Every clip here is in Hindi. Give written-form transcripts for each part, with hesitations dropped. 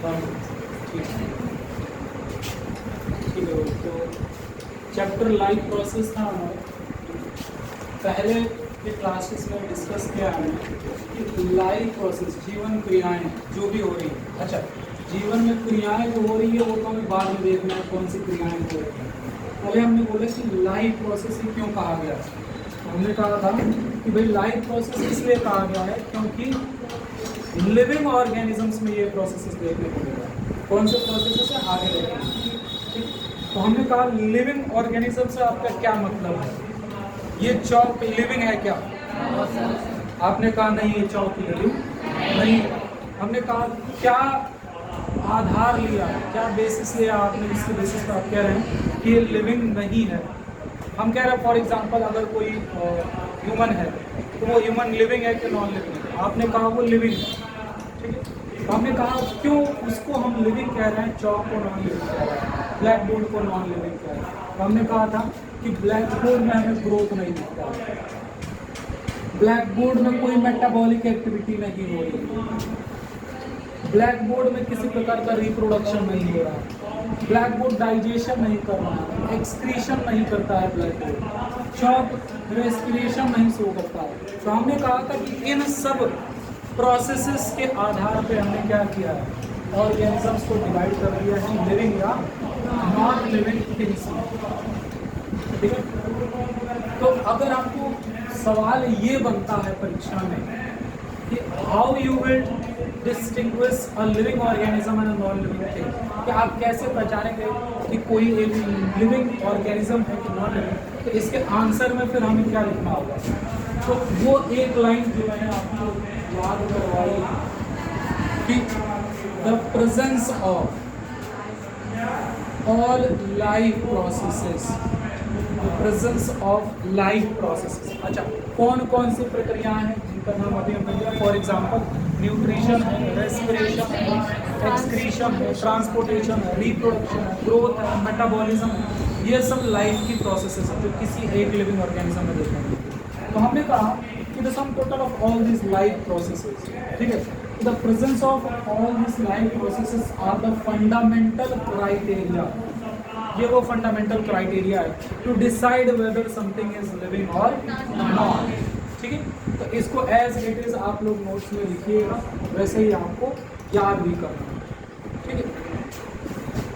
ठीक है, ठीक है। तो चैप्टर लाइफ प्रोसेस था हमारा। पहले के क्लासेस में डिस्कस किया हमने कि लाइफ प्रोसेस, जीवन क्रियाएं जो भी हो रही हैं। अच्छा, जीवन में क्रियाएं जो हो रही है वो तो हमें बाद में देखना है कौन सी क्रियाएं हो रही हैं। पहले हमने बोला कि लाइफ प्रोसेस ही क्यों कहा गया। हमने कहा था कि भाई लाइफ प्रोसेस इसलिए कहा गया है क्योंकि लिविंग ऑर्गेनिजम्स में ये प्रोसेसेस देखने को मिलेगा। कौन से प्रोसेसेस है आगे देखेंगे। ठीक, तो हमने कहा लिविंग ऑर्गेनिज्म से आपका क्या मतलब है। ये चौक लिविंग है क्या? आपने कहा नहीं ये चौक लिविंग नहीं। हमने कहा क्या आधार लिया, क्या बेसिस लिया आपने जिसके बेसिस पर आप कह रहे हैं कि ये लिविंग नहीं है। हम कह रहे हैं फॉर एग्जांपल अगर कोई ह्यूमन है तो वो ह्यूमन लिविंग है कि नॉन लिविंग है? आपने कहा वो लिविंग है। ठीक है, तो हमने कहा क्यों उसको हम लिविंग कह रहे हैं, चौक को नॉन लिविंग कह रहे हैं, ब्लैक बोर्ड को नॉन लिविंग कह रहे हैं। तो हमने कहा था कि ब्लैक बोर्ड में हमें ग्रोथ नहीं दिखता, ब्लैक बोर्ड में कोई मेटाबॉलिक एक्टिविटी नहीं हो रही, ब्लैक बोर्ड में किसी प्रकार का रिप्रोडक्शन नहीं हो रहा, ब्लैक बोर्ड डाइजेशन नहीं कर रहा है, एक्सक्रीशन नहीं करता है ब्लैक बोर्ड, चौक रेस्पिरेशन नहीं शो करता है। तो हमने कहा था कि इन सब प्रोसेसेस के आधार पे हमने क्या किया है, ऑर्गेनिजम्स को डिवाइड कर दिया है लिविंग या नॉन लिविंग थिंग्स में। ठीक है, तो अगर आपको सवाल ये बनता है परीक्षा में कि how you will distinguish a living organism and a non living thing, कि आप कैसे पहचानेंगे कि कोई एक लिविंग ऑर्गेनिज्म है कि नॉन लिविंग, तो इसके आंसर में फिर हमें क्या लिखना होगा। तो वो एक लाइन जो है आपको याद करवाई कि the presence of all life processes, presence of life processes. अच्छा, कौन कौन सी प्रक्रियाएं हैं जिनका नाम अभी हमने दिया? फॉर एग्जांपल न्यूट्रिशन है, रेस्पिरेशन है, एक्सक्रीशन है, ट्रांसपोर्टेशन है, रिप्रोडक्शन है, ग्रोथ है, मेटाबॉलिज्म है। ये सब लाइफ की प्रोसेसेस है जो किसी एक लिविंग ऑर्गेनिज्म में देखने मिलती है। तो हमने कहा कि the sum total of all this life processes, ठीक है, the presence of all this life processes are the fundamental criteria. ये वो फंडामेंटल क्राइटेरिया है to decide whether something is living और नॉट। ठीक है, तो इसको एज इट इज आप लोग नोट्स में लिखिएगा, वैसे ही आपको याद भी करना है। ठीक है,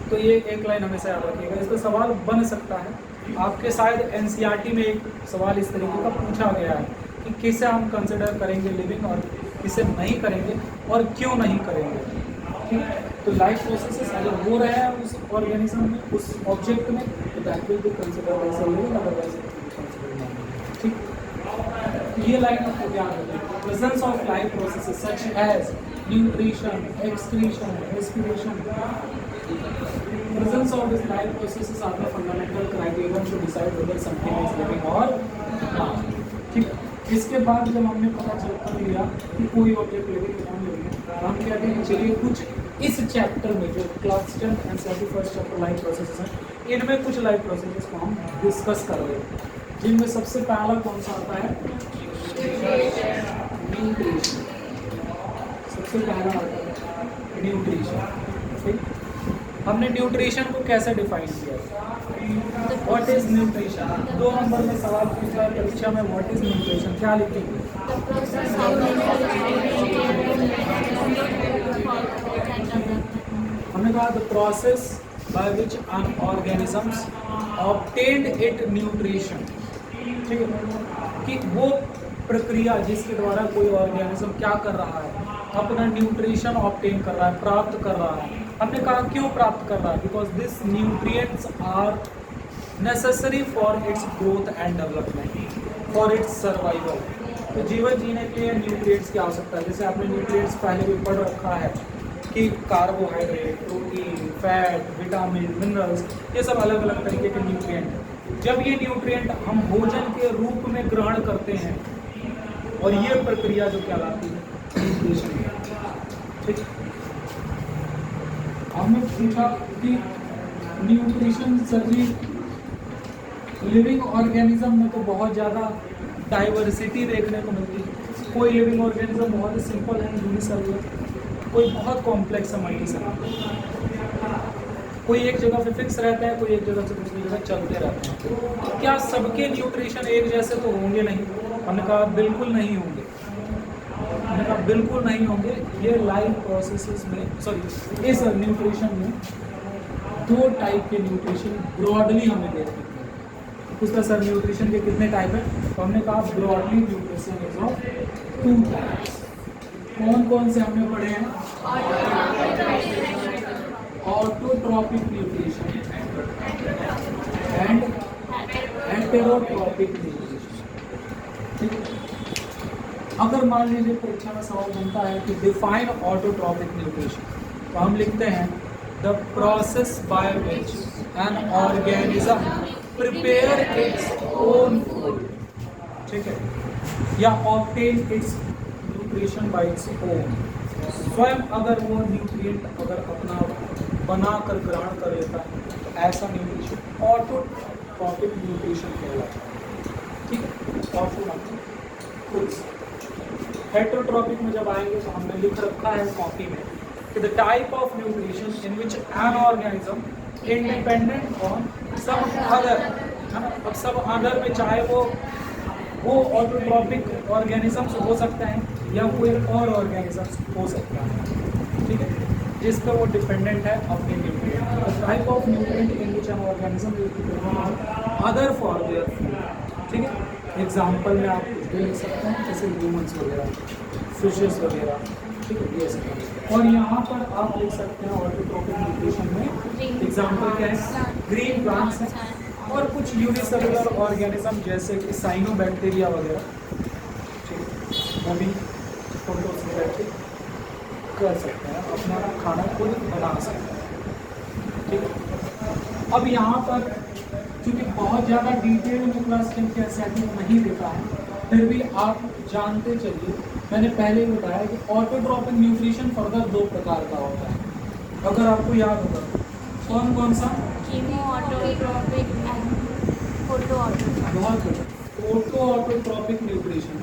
तो ये एक लाइन हमेशा याद रखिएगा। इस पर सवाल बन सकता है आपके, शायद एनसीईआरटी में एक सवाल इस तरीके का पूछा गया है कि किसे हम कंसिडर करेंगे लिविंग और किसे नहीं करेंगे और क्यों नहीं करेंगे। ठीक है, तो लाइफ प्रोसेसेस अगर हो रहे हैं उस ऑर्गेनिज्म में, उस ऑब्जेक्ट में, तो that will be considered as a living, otherwise it will be considered non. ठीक, ये लाइन आपको ध्यान रखिए। Presence of life processes such as nutrition, excretion, respiration, presence of this life processes are the fundamental criteria to decide whether something is living और नॉट। ठीक, इसके बाद जब हमने पता चल लिया कि कोई ऑब्जेक्ट लिविंग नॉन लिविंग है, हम कहते हैं चलिए कुछ इस चैप्टर में जो class 10 and 31 chapter life processes हैं, इनमें कुछ लाइफ प्रोसेसेस को हम डिस्कस कर रहे हैं, जिनमें सबसे पहला कौन सा आता है? न्यूट्रिशन। सबसे पहला आता है न्यूट्रिशन। ठीक, हमने न्यूट्रिशन को कैसे डिफाइन किया? What is nutrition? 2 नंबर में सवाल पूछा है परीक्षा में, व्हाट इज न्यूट्रिशन, क्या लिखेंगे? हमने कहा the process by which N organisms obtained it nutrition. ठीक है, कि वो प्रक्रिया जिसके द्वारा कोई ऑर्गेनिज्म क्या कर रहा है, अपना न्यूट्रिशन ऑब्टेन कर रहा है, प्राप्त कर रहा है। हमने कहा क्यों प्राप्त कर रहा है? Because this nutrients are necessary for its growth and development, for its survival. तो जीवन जीने के लिए न्यूट्रिएंट्स की आवश्यकता है। जैसे आपने न्यूट्रिएंट्स पहले भी पढ़ रखा है कि carbohydrate, protein, fat, vitamin, minerals, ये सब अलग अलग तरीके के न्यूट्रिएंट हैं। जब ये न्यूट्रिएंट हम भोजन के रूप में ग्रहण करते हैं, और ये प्रक्रिया जो कहलाती है न्यूट्रिशन। ठीक, हमने पूछा कि न्यूट्रिशन सभी लिविंग ऑर्गेनिज्म में तो बहुत ज़्यादा डाइवर्सिटी देखने को मिलती है। कोई लिविंग ऑर्गेनिज्म बहुत ही सिंपल है, यूनिसेलुलर, कोई बहुत कॉम्प्लेक्स है मल्टी सेलुलर, कोई एक जगह पे फिक्स रहता है, कोई एक जगह से दूसरी जगह चलते रहते हैं। क्या सबके न्यूट्रिशन एक जैसे तो होंगे नहीं? हमने कहा बिल्कुल नहीं होंगे, हमने कहा बिल्कुल नहीं होंगे। ये लाइफ प्रोसेसेस में, सॉरी इस न्यूट्रिशन में दो टाइप के न्यूट्रिशन ब्रॉडली हमें देखते हैं। उसका सर न्यूट्रिशन के कितने टाइप है? तो हमने कहा broadly nutrition is of 2 types. कौन कौन से हमने पढ़े हैं? Autotrophic nutrition and heterotrophic nutrition. ठीक है, अगर मान लीजिए परीक्षा में सवाल बनता है कि डिफाइन ऑटोट्रॉपिक न्यूट्रिशन, तो हम लिखते हैं the process by which an organism prepare its own food, ठीक है, या obtain it's nutrition bye its own. स्वयं अगर वो न्यूट्रिएंट अगर अपना बना कर ग्रहण कर लेता है तो ऐसा न्यूट्रिशन ऑटोट्रॉपिक न्यूट्रिशन कहलाता है। ठीक है, ऑटोट्रॉपिक फूड्स। हेटेरोट्रॉपिक में जब आएंगे तो हमने लिख रखा है कॉपी में कि the type of nutrition in which an organism independent on some other, है ना। अब सब अदर में चाहे वो ऑटोट्रॉपिक ऑर्गेनिजम्स हो सकते हैं या कोई और ऑर्गेनिजम्स हो सकता है, ठीक है, जिस पर वो डिपेंडेंट है अपने nutrient. Type of nutrient in which an organism is dependent on other for their food. ठीक है, एग्जाम्पल में आप कुछ भी लिख सकते हैं जैसे ह्यूमन्स वगैरह, फिशेस वगैरह, ठीक है, ये सब। और यहाँ पर आप लिख सकते हैं ऑटोट्रॉपिक न्यूट्रिशन में एग्जाम्पल क्या है? ग्रीन प्लांट्स हैं और कुछ यूनिसेलुलर ऑर्गेनिज्म जैसे कि साइनोबैक्टीरिया वगैरह, ठीक है, वो भी फोटोसिंथेसिस कर सकते हैं, अपना खाना खुद बना सकते हैं। ठीक है, अब यहाँ पर क्योंकि बहुत ज़्यादा डिटेल में क्लास 10 के सेटिंग नहीं देता है, फिर भी आप जानते चलिए, मैंने पहले ही बताया कि ऑटोट्रॉपिक न्यूट्रिशन फर्दर 2 प्रकार का होता है। अगर आपको याद होगा कौन कौन सा? Chemo autotrophic and photo autotrophic. बहुत good। फोटो ऑटोट्रॉपिक न्यूट्रिशन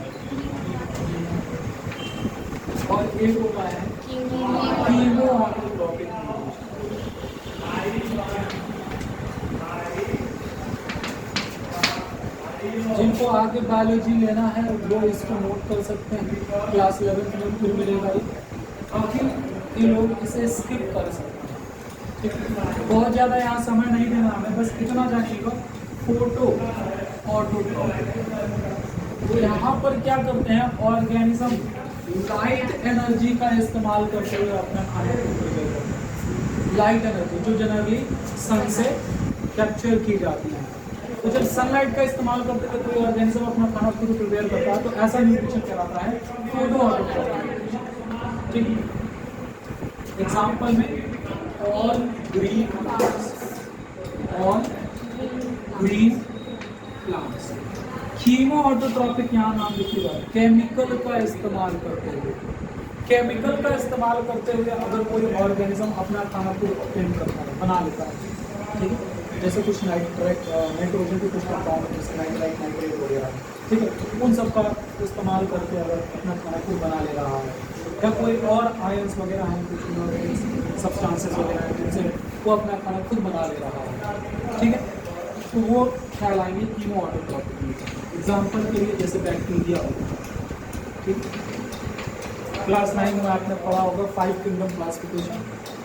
और एक होता है कीमो ऑटोट्रॉपिक न्यूट्रिशन। जिनको आगे बायोलॉजी लेना है वो इसको नोट कर सकते हैं, क्लास 11 में फिर मिलेगा ये, बाकी ये लोग इसे स्किप कर सकते हैं। ठीक है, बहुत ज़्यादा यहाँ समय नहीं देना हमें, बस इतना जानिएगा फोटो ऑटोट्रॉपिक। तो यहाँ पर क्या करते हैं, ऑर्गेनिज्म लाइट एनर्जी का इस्तेमाल करते हुए अपना खाना प्रिपेयर करते हैं। लाइट एनर्जी जो जनरली सन से कैप्चर की जाती है, तो जब सनलाइट का इस्तेमाल करते हुए कोई ऑर्गेनिज्म अपना खाना खुद प्रिपेयर करता है तो ऐसा न्यूट्रिशन कहलाता है फोटो ऑटोट्रॉपिक। ठीक है, एग्जाम्पल में all green plants, all green plants. Chemo autotrophic यहाँ नाम लिखिएगा, केमिकल का इस्तेमाल करते हुए, केमिकल का इस्तेमाल करते हुए अगर कोई ऑर्गेनिज्म अपना खाना खुद ऑब्टेन करता है, बना लेता है, ठीक है, जैसे कुछ नाइट्रोजन के कुछ कंपाउंड जैसे नाइट्राइट, नाइट्रेट वगैरह, ठीक है, उन सब का इस्तेमाल करके अगर अपना खाना खुद बना ले रहा है, या कोई और आयंस वगैरह हैं, कुछ इनऑर्गेनिक सब्सटेंसेस वगैरह हैं जिनसे वो अपना खाना खुद बना ले रहा है, ठीक है, तो वो कहलाएंगे कीमो ऑटोट्रॉपिक। एग्जाम्पल के लिए जैसे बैक्टीरिया होगा, ठीक, क्लास 9 में आपने पढ़ा होगा 5 किंगडम क्लासिफिकेशन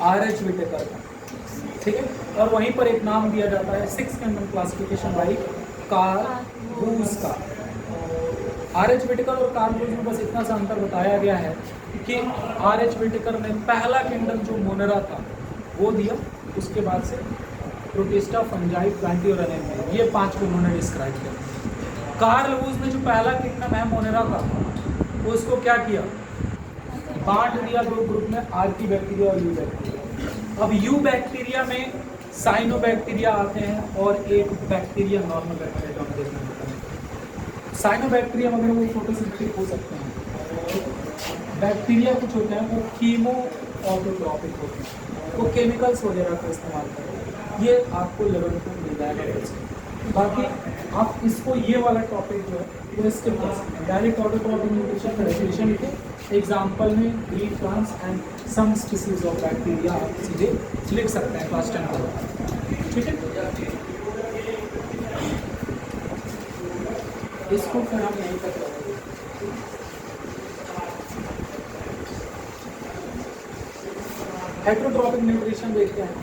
RH विटेकर का, ठीक है, और वहीं पर एक नाम दिया जाता है 6 kingdom classification by Carl Woese का। RH विटेकर और कार्ल बूस में बस इतना सा अंतर बताया गया है कि RH विटेकर ने पहला किंगडम जो मोनेरा था वो दिया, उसके बाद से प्रोटिस्टा, फंजाई, प्लांटी और एनेमिया, ये 5 को उन्होंने डिस्क्राइब किया। कार्ल बूस ने जो पहला किंगडम है मोनेरा का, वो उसको क्या किया, बांट दिया 2 ग्रुप में, आर्की बैक्टीरिया और यू बैक्टीरिया। अब यू बैक्टीरिया में साइनोबैक्टीरिया आते हैं और एक बैक्टीरिया नॉर्मल बैक्टीरिया जो हम देखने होता है। साइनोबैक्टीरिया वगैरह वो फोटोसिंथेटिक हो सकते हैं, बैक्टीरिया कुछ होते हैं वो कीमो ऑटोट्रॉपिक होते हैं, वो केमिकल्स वगैरह का इस्तेमाल करते हैं। ये आपको लेवल पर मिल जाएगा। बाकी आप इसको ये वाला टॉपिक जो है वो स्किप कर सकते हैं, डायरेक्ट ऑटोट्रॉपिक न्यूट्रिशन का डेफिनेशन लिखे, एग्जाम्पल में green plants and some species of bacteria आप सीधे लिख सकते हैं क्लास 10 में, ठीक है। इसको फिर हम यहीं तक रखेंगे। हेट्रोट्रॉपिक न्यूट्रिशन देखते हैं।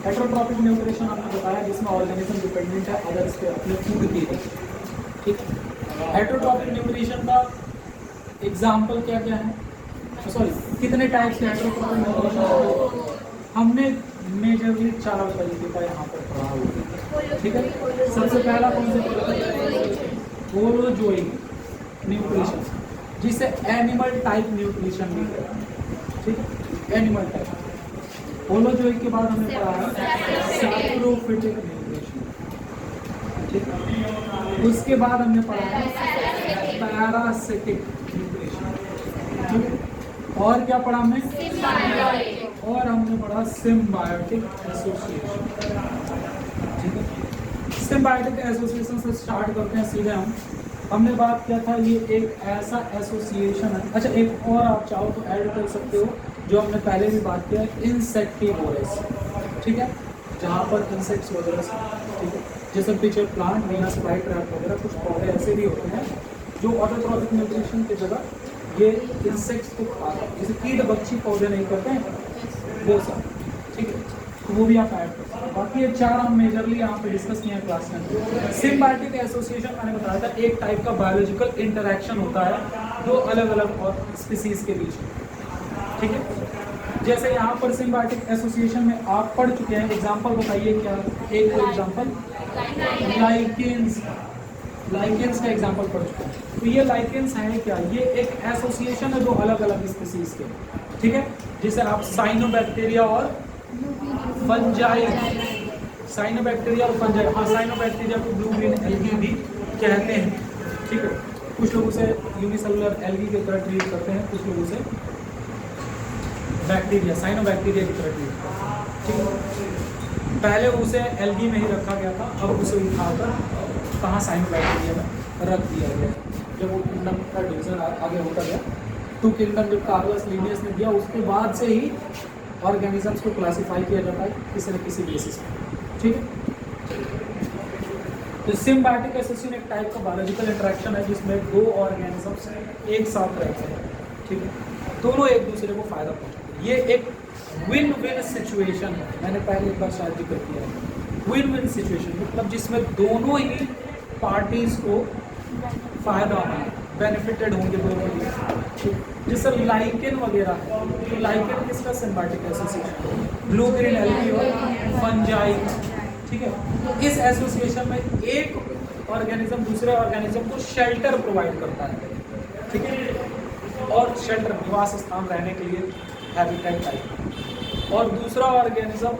हेट्रोट्रॉपिक न्यूट्रिशन आपने बताया जिसमें ऑर्गेनिज्म डिपेंडेंट है अदर्स पे अपने फूड के लिए, ठीक है। हेट्रोट्रॉपिक न्यूट्रिशन का एग्जाम्पल क्या क्या है, सॉरी कितने टाइप्स के हेट्रोट्रॉपिक न्यूट्रिशन हमने मेजरली 4 तरीके का यहाँ पर पढ़ा हुआ है, ठीक है। सबसे पहला कौन से होलोजोइक न्यूट्रिशन, जिसे एनिमल टाइप न्यूट्रिशन भी कहते हैं, ठीक है, एनिमल टाइप। होलोजोइक के बाद हमने पढ़ा है सैप्रोफिटिक न्यूट्रिशन, ठीक है। उसके बाद हमने पढ़ा है पैरासिटिक न्यूट्रिशन, ठीक है। और क्या पढ़ा हमने, और हमने पढ़ा सिम्बायोटिक एसोसिएशन, ठीक है। सिम्बायोटिक एसोसिएशन से स्टार्ट करते हैं सीधे हमने बात किया था ये एक ऐसा एसोसिएशन है। अच्छा एक और आप चाहो तो ऐड कर सकते हो जो हमने पहले भी बात किया, इंसेक्टिवोरस, ठीक है, जहाँ पर इंसेक्ट्स वगैरह, ठीक है, जैसे pitcher plant, Venus fly trap वगैरह कुछ पौधे ऐसे भी होते हैं जो ऑटोट्रॉपिक न्यूट्रिशन की जगह ये इंसेक्ट्स को खाते हैं, जैसे कीट बच्ची पौधे नहीं करते हैं वो सब, ठीक है, तो वो भी आप ऐड कर सकते हैं। बाकी ये 4 हम मेजरली यहाँ पे डिस्कस किए हैं क्लास में। सिम्बायोटिक एसोसिएशन मैंने बताया था एक टाइप का बायोलॉजिकल इंटरेक्शन होता है दो अलग अलग और स्पीसीज के बीच में, ठीक है। जैसे यहाँ पर सिम्बायोटिक एसोसिएशन में आप पढ़ चुके हैं, एग्जांपल बताइए क्या, एक एग्जांपल लाइकेंस, लाइकेंस का एग्जांपल पढ़ चुके हैं। तो ये लाइकेंस है क्या, ये एक एसोसिएशन है दो अलग अलग स्पीसीज के, ठीक है, जिसे आप साइनोबैक्टीरिया और फंजाई, साइनोबैक्टीरिया और फंजाई, हाँ साइनोबैक्टीरिया को ब्लू ग्रीन एल्गी भी कहते हैं, ठीक है। कुछ लोग उसे यूनिसेलुलर एल्गी की तरह ट्रीट करते हैं, कुछ लोग उसे बैक्टीरिया, साइनोबैक्टीरिया की तरह ट्रीट करते हैं, ठीक है। पहले उसे एल्गी में ही रखा गया था, अब उसे उठाकर कहाँ साइनोबैक्टीरिया में रख दिया गया। जब वो किंगडम का डिवीजन आगे होता गया, 2 किंगडम जब कार्लस लिनियस ने दिया उसके बाद से ही ऑर्गेनिजम्स को क्लासिफाई किया जाता है किसी न किसी बेसिस पर, ठीक है। तो सिम्बायोटिक एसोसिएशन एक टाइप का बायोलॉजिकल इंटरेक्शन है जिसमें 2 ऑर्गेनिजम्स एक साथ रहते हैं, ठीक है, दोनों एक दूसरे को फायदा पहुंचाते हैं। ये एक विन विन सिचुएशन है, मैंने पहले एक बार शायद जिक्र किया है। विन विन सिचुएशन मतलब जिसमें दोनों ही पार्टीज को फायदा है, बेनिफिटेड होंगे दोनों ही, जैसे लाइकेन वगैरह है, तो लाइकेन किसका symbiotic association, blue green algae और फंजाई, ठीक है। इस एसोसिएशन में एक ऑर्गेनिज्म दूसरे ऑर्गेनिज्म को शेल्टर प्रोवाइड करता है, ठीक है, और शेल्टर निवास स्थान रहने के लिए हैबिटेट टाइप, और दूसरा ऑर्गेनिज्म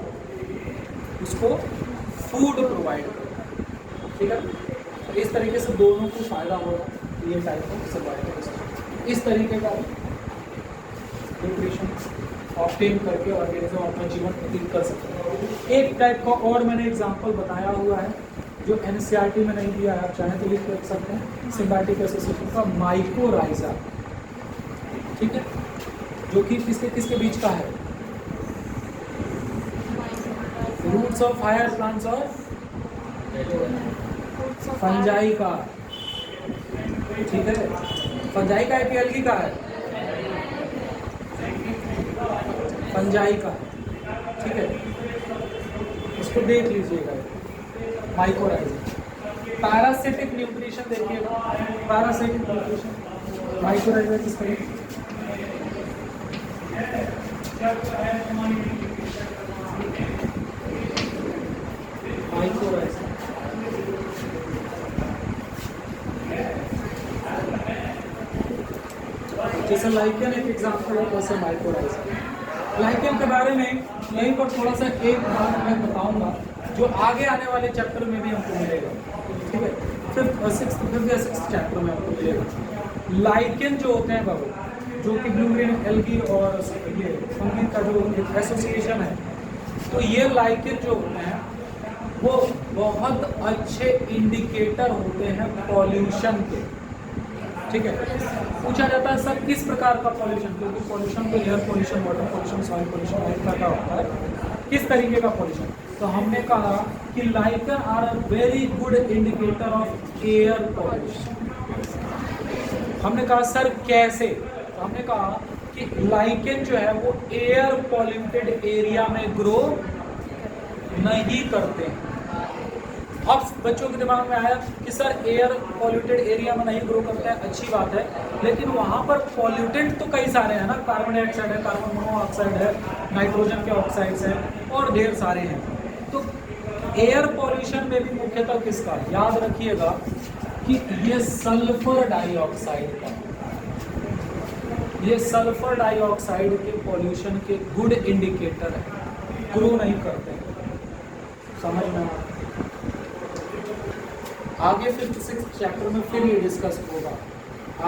उसको फूड प्रोवाइड करता है, ठीक है। इस तरीके से दोनों को फायदा होगा, ये टाइप ऑफ सिम्बायोटिक एसोसिएशन। इस तरीके का न्यूट्रिशन ऑब्टेन करके ऑर्गेनिज्म अपना जीवन व्यतीत कर सकते हैं। एक टाइप का और मैंने एग्जांपल बताया हुआ है जो एनसीईआरटी में नहीं दिया है, आप चाहें तो लिख रख सकते हैं, सिम्बायोटिक एसोसिएशन का माइकोराइजा, ठीक है, जो कि किसके बीच का है, रूट्स ऑफ हायर प्लांट्स और फंजाई का, ठीक है, फंजाई का है कि एल्गी का है, फंजाई का, ठीक है, इसको देख लीजिएगा। माइकोराइजा, पैरासिटिक न्यूट्रिशन देखिएगा, पैरासिटिक न्यूट्रिशन माइकोराइजा किसका है, माइकोराइजा, जैसे लाइकेन एक एग्जांपल है, वैसे माइकोराइजा। लाइकेन के बारे में यहीं पर थोड़ा सा एक बात मैं बताऊंगा जो आगे आने वाले चैप्टर में भी हमको मिलेगा, ठीक है, 5th या 6th चैप्टर में हमको मिलेगा। लाइकेन जो होते हैं बाबू, जो कि ब्लू ग्रीन एल्गी और ये फंगी का जो एसोसिएशन है, तो ये लाइकेन जो होते हैं वो बहुत अच्छे इंडिकेटर होते हैं पॉल्यूशन के, ठीक है। पूछा जाता है सर किस प्रकार का पॉल्यूशन, क्योंकि पॉल्यूशन तो air pollution, water pollution, soil pollution हर तरह का होता है, किस तरीके का पॉल्यूशन। तो हमने कहा कि lichen are a very good indicator of air pollution. हमने कहा सर कैसे, तो हमने कहा कि लाइकेन जो है वो एयर पॉल्यूटेड एरिया में ग्रो नहीं करते हैं। अब बच्चों के दिमाग में आया कि सर एयर पॉल्यूटेड एरिया में नहीं ग्रो करते हैं, अच्छी बात है, लेकिन वहाँ पर पॉल्यूटेंट तो कई सारे हैं ना, कार्बन डाइऑक्साइड है, कार्बन मोनोऑक्साइड है, नाइट्रोजन के ऑक्साइड्स हैं और ढेर सारे हैं। तो एयर पॉल्यूशन में भी मुख्यतः किसका, याद रखिएगा कि ये सल्फर डाइऑक्साइड का, ये सल्फर डाइऑक्साइड के पॉल्यूशन के गुड इंडिकेटर है, ग्रो नहीं करते हैं। समझ में आगे फिफ्थ सिक्स्थ चैप्टर में फिर ये डिस्कस होगा,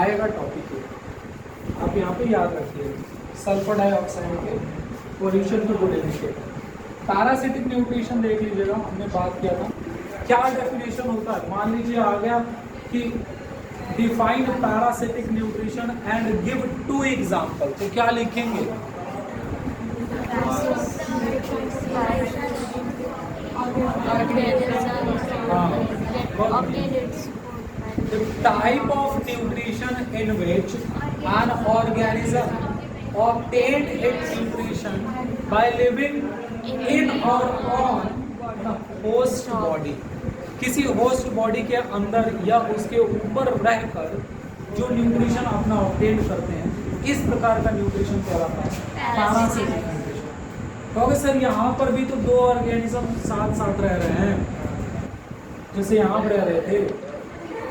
आएगा टॉपिक ये, आप यहाँ पे याद रखिए सल्फर डाइऑक्साइड के पॉल्यूशन के गुड इंडिकेटर। पैरासिटिक न्यूट्रिशन देख लीजिएगा, हमने बात किया था क्या डेफिनेशन होता है। मान लीजिए आ गया कि define parasitic nutrition and give 2 example, तो क्या लिखेंगे? The type of nutrition in which an organism obtained its nutrition by living in or on a host body, किसी होस्ट बॉडी के अंदर या उसके ऊपर रहकर जो न्यूट्रिशन अपना ऑब्टेन करते हैं, इस प्रकार का न्यूट्रिशन कहलाता है पैरासिटिक न्यूट्रिशन। क्योंकि सर यहाँ पर भी तो 2 ऑर्गेनिज्म साथ साथ रह रहे हैं, जैसे यहाँ पर रह रहे थे,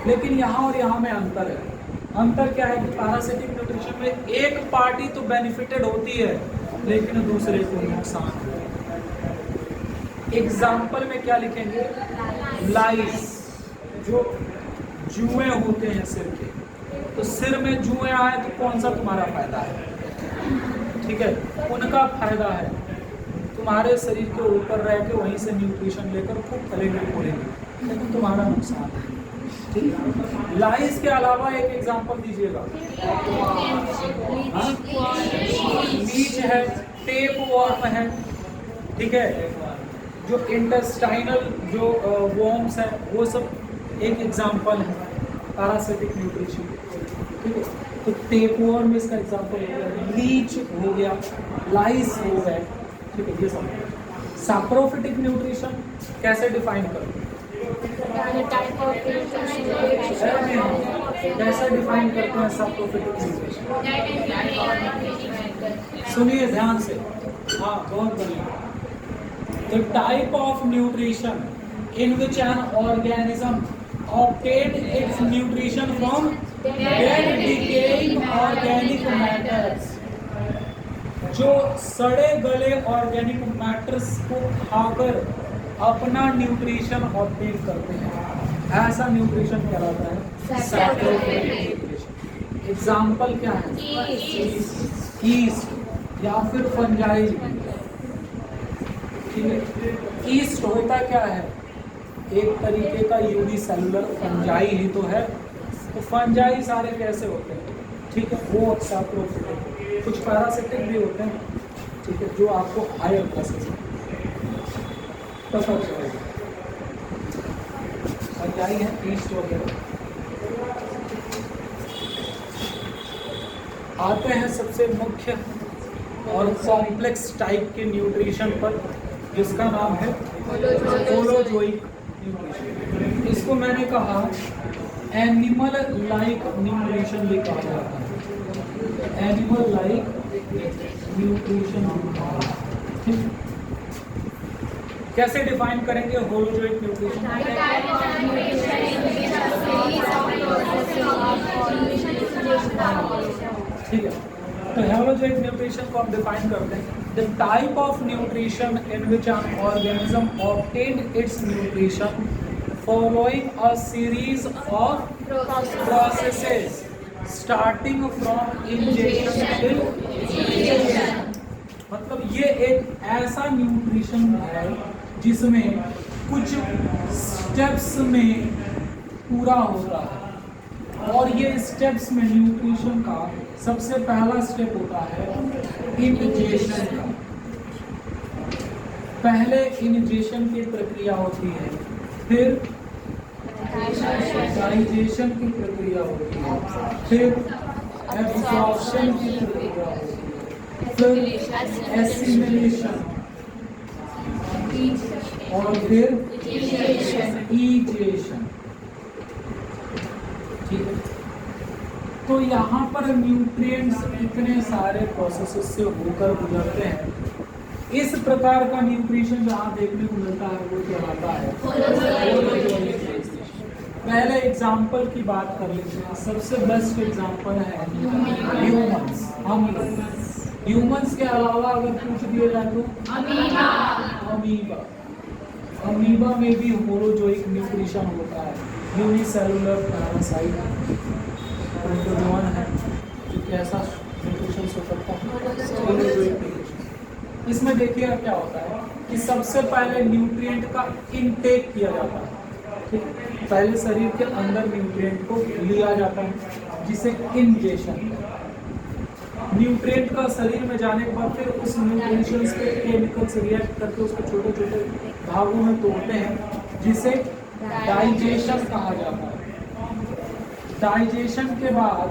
लेकिन यहाँ और यहाँ में अंतर है। अंतर क्या है कि पैरासिटिक न्यूट्रिशन में एक पार्टी तो बेनिफिटेड होती है लेकिन दूसरे को नुकसान है। एग्जाम्पल में क्या लिखेंगे? लाइस, जो जुएं होते हैं सिर के, तो सिर में जुएं आए तो कौन सा तुम्हारा फायदा है? ठीक है, उनका फायदा है तुम्हारे शरीर के ऊपर रह के वहीं से न्यूट्रिशन लेकर खूब फलेंगे फूलेंगे, लेकिन तुम्हारा नुकसान है। ठीक है, लाइस के अलावा एक एग्जांपल दीजिएगा। लीच है, टेप वॉर्म है, ठीक है, जो इंटेस्टाइनल जो वॉर्म्स है वो सब एक एग्जांपल है पैरासिटिक न्यूट्रिशन। ठीक है, तो टेप वॉर्म इसका एग्जांपल हो गया, लीच हो गया, लाइस हो गए। ठीक है, ये सब। सैप्रोफिटिक न्यूट्रिशन कैसे डिफाइन करो? कैसे डिफाइन करते हैं सैप्रोफिटिक न्यूट्रिशन? सुनिए ध्यान से, हाँ बहुत बढ़िया। The type of nutrition in which an organism obtained its nutrition from dead decaying organic matters, जो सड़े गले ऑर्गेनिक मैटर्स को खाकर अपना न्यूट्रिशन ऑब्टेन करते हैं, ऐसा न्यूट्रिशन कहलाता है सैप्रोफिटिक न्यूट्रिशन। एग्जाम्पल क्या है? ईस्ट या फिर फंजाई। ठीक है, ईस्ट होता क्या है? एक तरीके का यूनिसेलुलर फंजाई ही तो है। तो फंजाई सारे कैसे होते हैं? ठीक है, वो सैप्रोफिटिक, कुछ पैरासिटिक भी होते हैं। ठीक है, जो आपको हायर क्लासेस फंजाई है, ईस्ट वगैरह। आते हैं सबसे मुख्य और कॉम्प्लेक्स टाइप के न्यूट्रिशन पर, जिसका नाम है होलोजोइक न्यूट्रिशन। इसको मैंने कहा एनिमल लाइक न्यूट्रिशन भी कहा जाता है, एनिमल लाइक न्यूट्रिशन। कैसे डिफाइन करेंगे होलोजोइक न्यूट्रिशन? ठीक है, तो होलोजोइक न्यूट्रिशन को हम डिफाइन करते हैं the type of nutrition in which an organism obtained its nutrition following a series of processes starting from ingestion till digestion। मतलब ये एक ऐसा न्यूट्रिशन है जिसमें कुछ स्टेप्स में पूरा होता है। और ये स्टेप्स में न्यूट्रिशन का सबसे पहला स्टेप होता है इनिशिएशन का। पहले इनिशिएशन की प्रक्रिया होती है, फिर डाइजेशन की प्रक्रिया होती है, फिर एब्जॉर्प्शन की प्रक्रिया होती है, फिर एसिमिलेशन और फिर इजेशन। ठीक है, तो यहाँ पर न्यूट्रिएंट्स इतने सारे प्रोसेसेस से होकर गुजरते हैं। इस प्रकार का न्यूट्रिशन जहाँ देखने को मिलता है वो कहलाता है। पहले एग्जाम्पल की बात कर लेते हैं। सबसे बेस्ट एग्जाम्पल है ह्यूमंस। हम लोग ह्यूमंस के अलावा अगर पूछ दिया जाए तो अमीबा। अमीबा में भी होलोजोइक न्यूट्रिशन होता है। यूनिसेलुलर पैरासाइट प्रोटोजोन है जो कैसा न्यूट्रिशन शो करता है, होलोजोइक न्यूट्रिशन। इसमें देखिए क्या होता है कि सबसे पहले न्यूट्रिएंट का इनटेक किया जाता है। ठीक, पहले शरीर के अंदर न्यूट्रिएंट को लिया जाता है जिसे इंजेशन। न्यूट्रिएंट का शरीर में जाने के बाद फिर उस न्यूट्रिशंस के केमिकल्स रिएक्ट करके उसको छोटे छोटे भागों में तोड़ते हैं जिसे डाइजेशन कहा जाता है। डाइजेशन के बाद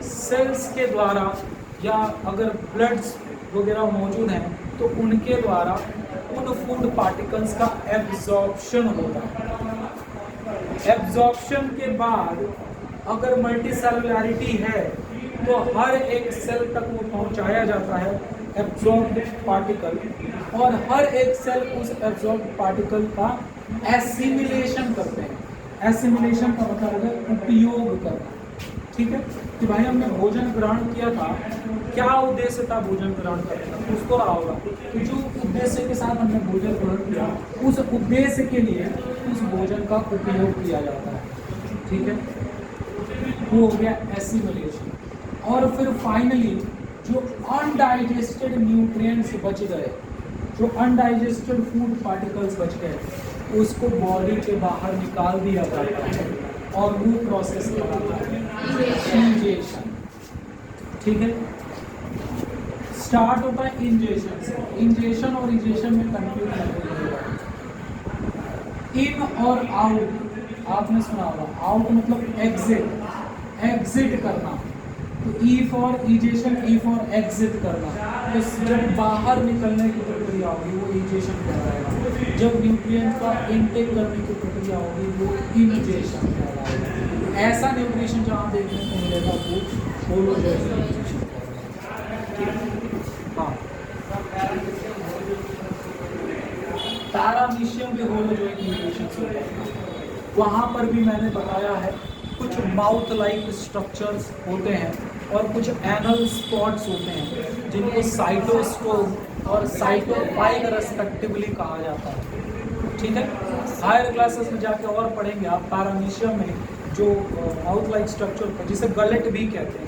सेल्स के द्वारा या अगर ब्लड्स वगैरह मौजूद हैं तो उनके द्वारा उन फूड पार्टिकल्स का एब्जॉर्प्शन होता है। एब्जॉर्प्शन के बाद अगर मल्टीसेलुलैरिटी है तो हर एक सेल तक वो पहुंचाया जाता है एब्जॉर्ब्ड पार्टिकल, और हर एक सेल उस एब्जॉर्ब्ड पार्टिकल का एसिमिलेशन करते हैं। एसिमिलेशन का मतलब है उपयोग करना। ठीक है, कि भाई हमने भोजन ग्रहण किया था, क्या उद्देश्य था भोजन ग्रहण करने का, उसको रहा होगा कि जो उद्देश्य के साथ हमने भोजन ग्रहण किया उस उद्देश्य के लिए उस भोजन का उपयोग किया जाता है। ठीक है, वो हो गया एसिमिलेशन। और फिर फाइनली जो अनडाइजेस्टेड न्यूट्रिएंट्स बच गए, जो अनडाइजेस्टेड फूड पार्टिकल्स बच गए, उसको बॉडी के बाहर निकाल दिया जाता है और वो प्रोसेस कहलाता है इंजेशन। ठीक है, स्टार्ट होता है इंजेशन से। इंजेशन और इजेशन में कंफ्यूज नहीं होगा। इन और आउट आपने सुना होगा। आउट मतलब एग्जिट, एग्जिट करना। तो E for egestion, E for exit करना। तो जब बाहर निकलने की प्रक्रिया होगी वो इजेशन कहलाएगा। जब न्यूट्रिएंट का इनटेक करने की प्रक्रिया होगी वो इजेशन कहलाएगा। ऐसा न्यूट्रिशन जहाँ देखने को मिलेगा वो होलोजोइक न्यूट्रिशन कहलाएगा। हाँ, पैरामीशियम भी होलोजोइक न्यूट्रिशन से होता है। वहाँ पर भी मैंने बताया है कुछ माउथ लाइक स्ट्रक्चर्स होते हैं और कुछ एनल स्पॉट्स होते हैं जिनको साइटोस्टोम और साइटोफाइल रेस्पेक्टिवली कहा जाता है। ठीक है, हायर क्लासेस में जाके और पढ़ेंगे आप पैरामीशियम में जो माउथ लाइक स्ट्रक्चर होता है जिसे गलेट भी कहते हैं।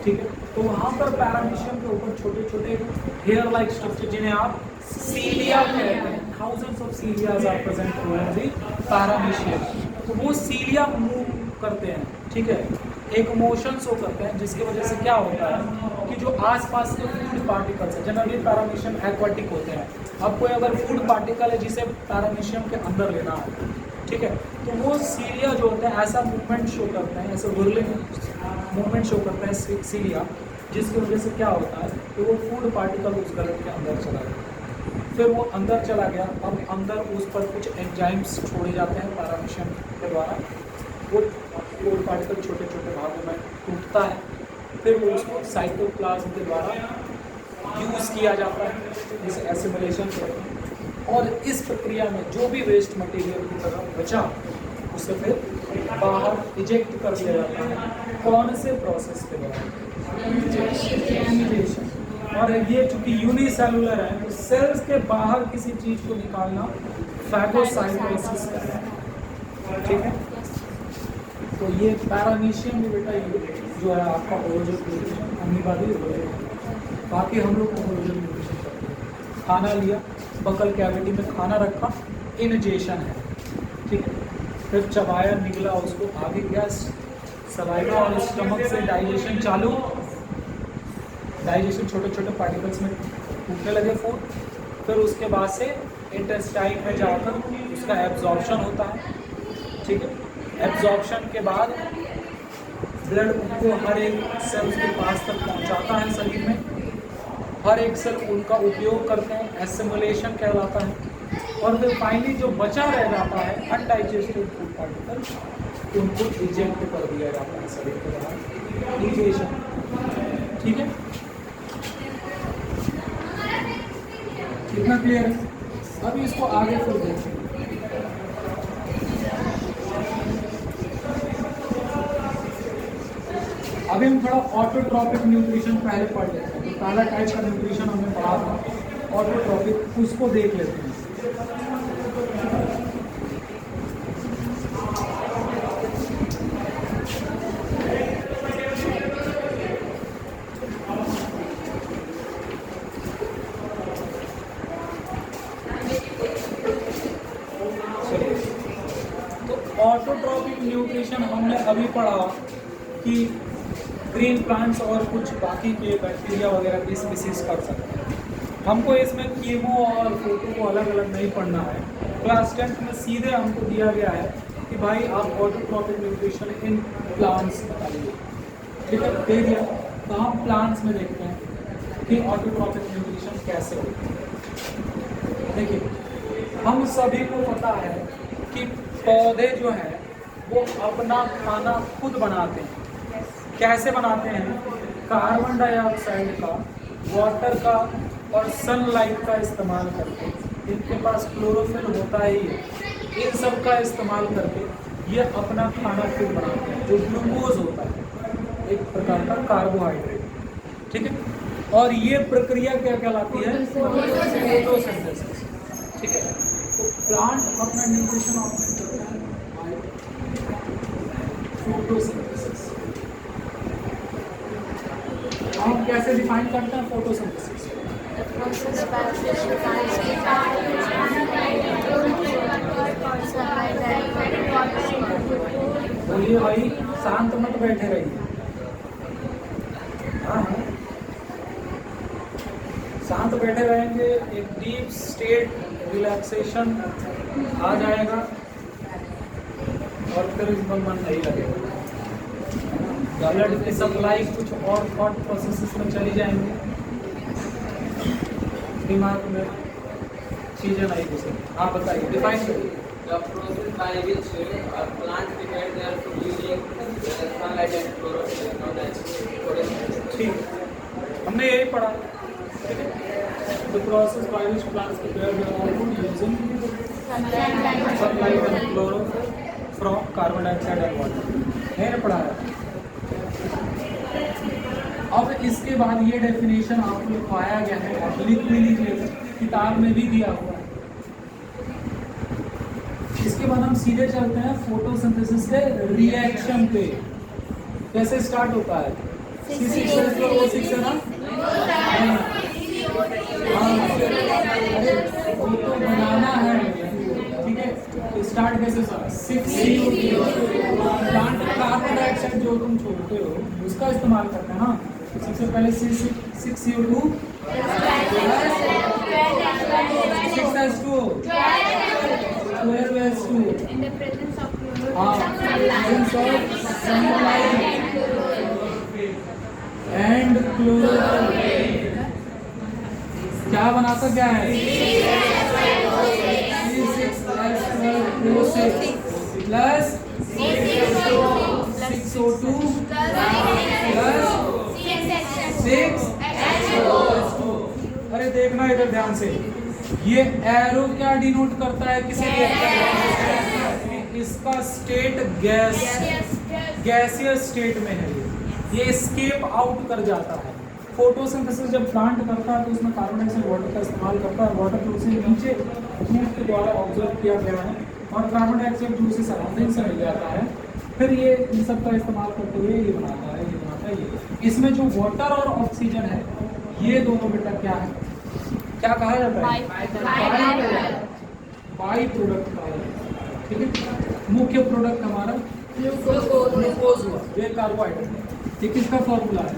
ठीक है, तो वहाँ पर पैरामीशियम के ऊपर छोटे छोटे हेयर लाइक स्ट्रक्चर जिन्हें आप सीलिया कहते हैं, thousands of cilias are present in the paramecium. तो वो सीलिया मूव करते हैं। ठीक है, एक मोशन शो करते हैं जिसकी वजह से क्या होता है कि जो आसपास के फूड पार्टिकल्स हैं, जनरली पैरामीशियम एक्वाटिक होते हैं। अब कोई अगर फूड पार्टिकल है जिसे पैरामीशियम के अंदर लेना है, ठीक है, तो वो सीलिया जो होता है ऐसा मूवमेंट शो करते हैं, ऐसे विरलिंग मूवमेंट शो करते हैं सीलिया, जिसकी वजह से क्या होता है कि वो फूड पार्टिकल उस गलत के अंदर चला गया। फिर वो अंदर चला गया, अब अंदर उस पर कुछ एंजाइम्स छोड़े जाते हैं पैरामीशियम के द्वारा। वो फूड पार्टिकल छोटे छोटे भागों में टूटता है, फिर वो उसको साइटोप्लाज्म के द्वारा यूज़ किया जाता है इस एसिमिलेशन से। और इस प्रक्रिया में जो भी वेस्ट मटेरियल की तरह बचा उसे फिर बाहर इजेक्ट कर दिया जाता है। कौन से प्रोसेस के द्वारा? इंजेक्शन। और ये चूंकि यूनिसेलुलर है तो सेल्स के बाहर किसी चीज़ को निकालना फैगोसाइटोसिस कहते हैं। ठीक है, तो ये पैरामीशियम भी बेटा जो है आपका होलोजोइक अमीबा भी होलोजोइक। बाकी हम लोग होलोजोइक न्यूट्रिशन करते हैं। खाना लिया, बकल कैविटी में खाना रखा, इनजेशन है। ठीक है, फिर चबाया, निगला, उसको आगे गया सलाइवा और स्टमक से डाइजेशन चालू, डाइजेशन छोटे छोटे पार्टिकल्स में टूटने लगे फूड, फिर उसके बाद से इंटेस्टाइन में जाकर उसका एब्जॉर्प्शन होता है, ठीक है। एब्जॉर्प्शन के बाद ब्लड को हर एक सेल्स के पास तक पहुंचाता है शरीर में, हर एक सेल उनका उपयोग करते हैं, एसिमुलेशन कहलाता है, और फिर फाइनली जो बचा रह जाता है अनडाइजेस्टेड फूड पार्टिकल उनको रिजेक्ट कर दिया जाता है शरीर के बाहर, डिजेशन, ठीक है। कितना क्लियर है? अभी इसको आगे फिर देखें। अभी हम थोड़ा ऑटोट्रॉपिक न्यूट्रिशन पहले पढ़ लेते हैं। तो पहला टाइप का न्यूट्रिशन हमने पढ़ा था ऑटोट्रॉपिक, उसको देख लेते हैं। ऑटोट्रॉपिक न्यूट्रिशन हमने अभी पढ़ा कि ग्रीन प्लांट्स और कुछ बाकी के बैक्टीरिया वगैरह की स्पीसीज कर सकते हैं। हमको इसमें कीमो और फोटो को अलग अलग नहीं पढ़ना है। क्लास 10 में सीधे हमको दिया गया है कि भाई आप ऑटोट्रॉपिक न्यूट्रिशन इन प्लांट्स बताइए, ठीक है, दे दिया। तो हम प्लांट्स में देखते हैं कि ऑटोट्रॉपिक न्यूट्रिशन कैसे होता है। देखिए, हम सभी को पता है कि पौधे जो है वो अपना खाना खुद बनाते हैं। कैसे बनाते हैं? कार्बन डाइऑक्साइड का, वाटर का और सनलाइट का इस्तेमाल करके, इनके पास क्लोरोफिल होता ही है, इन सब का इस्तेमाल करके ये अपना खाना खुद बनाते हैं, जो ग्लूकोज होता है, एक प्रकार का कार्बोहाइड्रेट, ठीक है। और ये प्रक्रिया क्या कहलाती है? फोटोसिंथेसिस, ठीक है। तो प्लांट अपना न्यूट्रिशन ऑपरेट करता है फोटोसिंथेसिस। हम कैसे डिफाइन करते हैं फोटोसिंथेसिस? बोलिए भाई, शांत मत बैठे रहिए। हाँ, शांत बैठे रहेंगे, एक डीप स्टेट रिलैक्सेशन आ जाएगा और फिर इसमें मन नहीं लगेगा। ब्लड की सप्लाई कुछ और थॉट प्रोसेसेस में चली जाएंगी, दिमाग में चीजें नहीं घुसेंगी। आप बताइए, डिफाइन करिए। The process by which plants prepare their food using sunlight and chlorophyll is known as photosynthesis. ठीक, हमने यही पढ़ा, ठीक है। The process by which plants prepare their food using sunlight and chlorophyll from carbon dioxide and water, मैंने पढ़ा है। अब इसके बाद ये डेफिनेशन आपको पाया गया है, आप लिख भी लीजिए, किताब में भी दिया हुआ है। इसके बाद हम सीधे चलते हैं फोटोसिंथेसिस के रिएक्शन पे। कैसे स्टार्ट होता है? C6H12O6 है ना? अरे वो तो बनाना है, ठीक है। तो स्टार्ट कैसे होता है? 6CO2, प्लांट कार्बन डाइऑक्साइड जो तुम छोड़ते हो उसका इस्तेमाल करते हैं ना। सबसे पहले 6CO2 6H2O 12H2 In the presence of presence of sunlight and chlorophyll क्या बनाता क्या है? C6H12O6 plus 6O2 plus 6H2O। अरे देखना इधर ध्यान से, ये एरो क्या डिनोट करता है किसी रिएक्टर? इसका स्टेट गैस, गैसियस स्टेट में है, ये स्केप आउट कर जाता है। फोटोसिंथेसिस जब प्लांट करता है तो उसमें कार्बन डाइऑक्साइड वाटर का इस्तेमाल करता है, वाटर को उसे नीचे धूप के द्वारा ऑब्जर्व किया गया है और कार्बन डाइऑक्साइड जो उसे सराउंडिंग से मिल जाता है, फिर ये इन सब का इस्तेमाल करते हुए ये बनाता है, ये बनाता है ये। इसमें जो वाटर और ऑक्सीजन है, ये दोनों बेटा क्या है, क्या कहा जाता है? बाई प्रोडक्ट कहा जाता है, ठीक है। मुख्य प्रोडक्ट हमारा ग्लूकोज हुआ, ये कार्बोहाइड्रेट है। ये किसका फॉर्मूला है?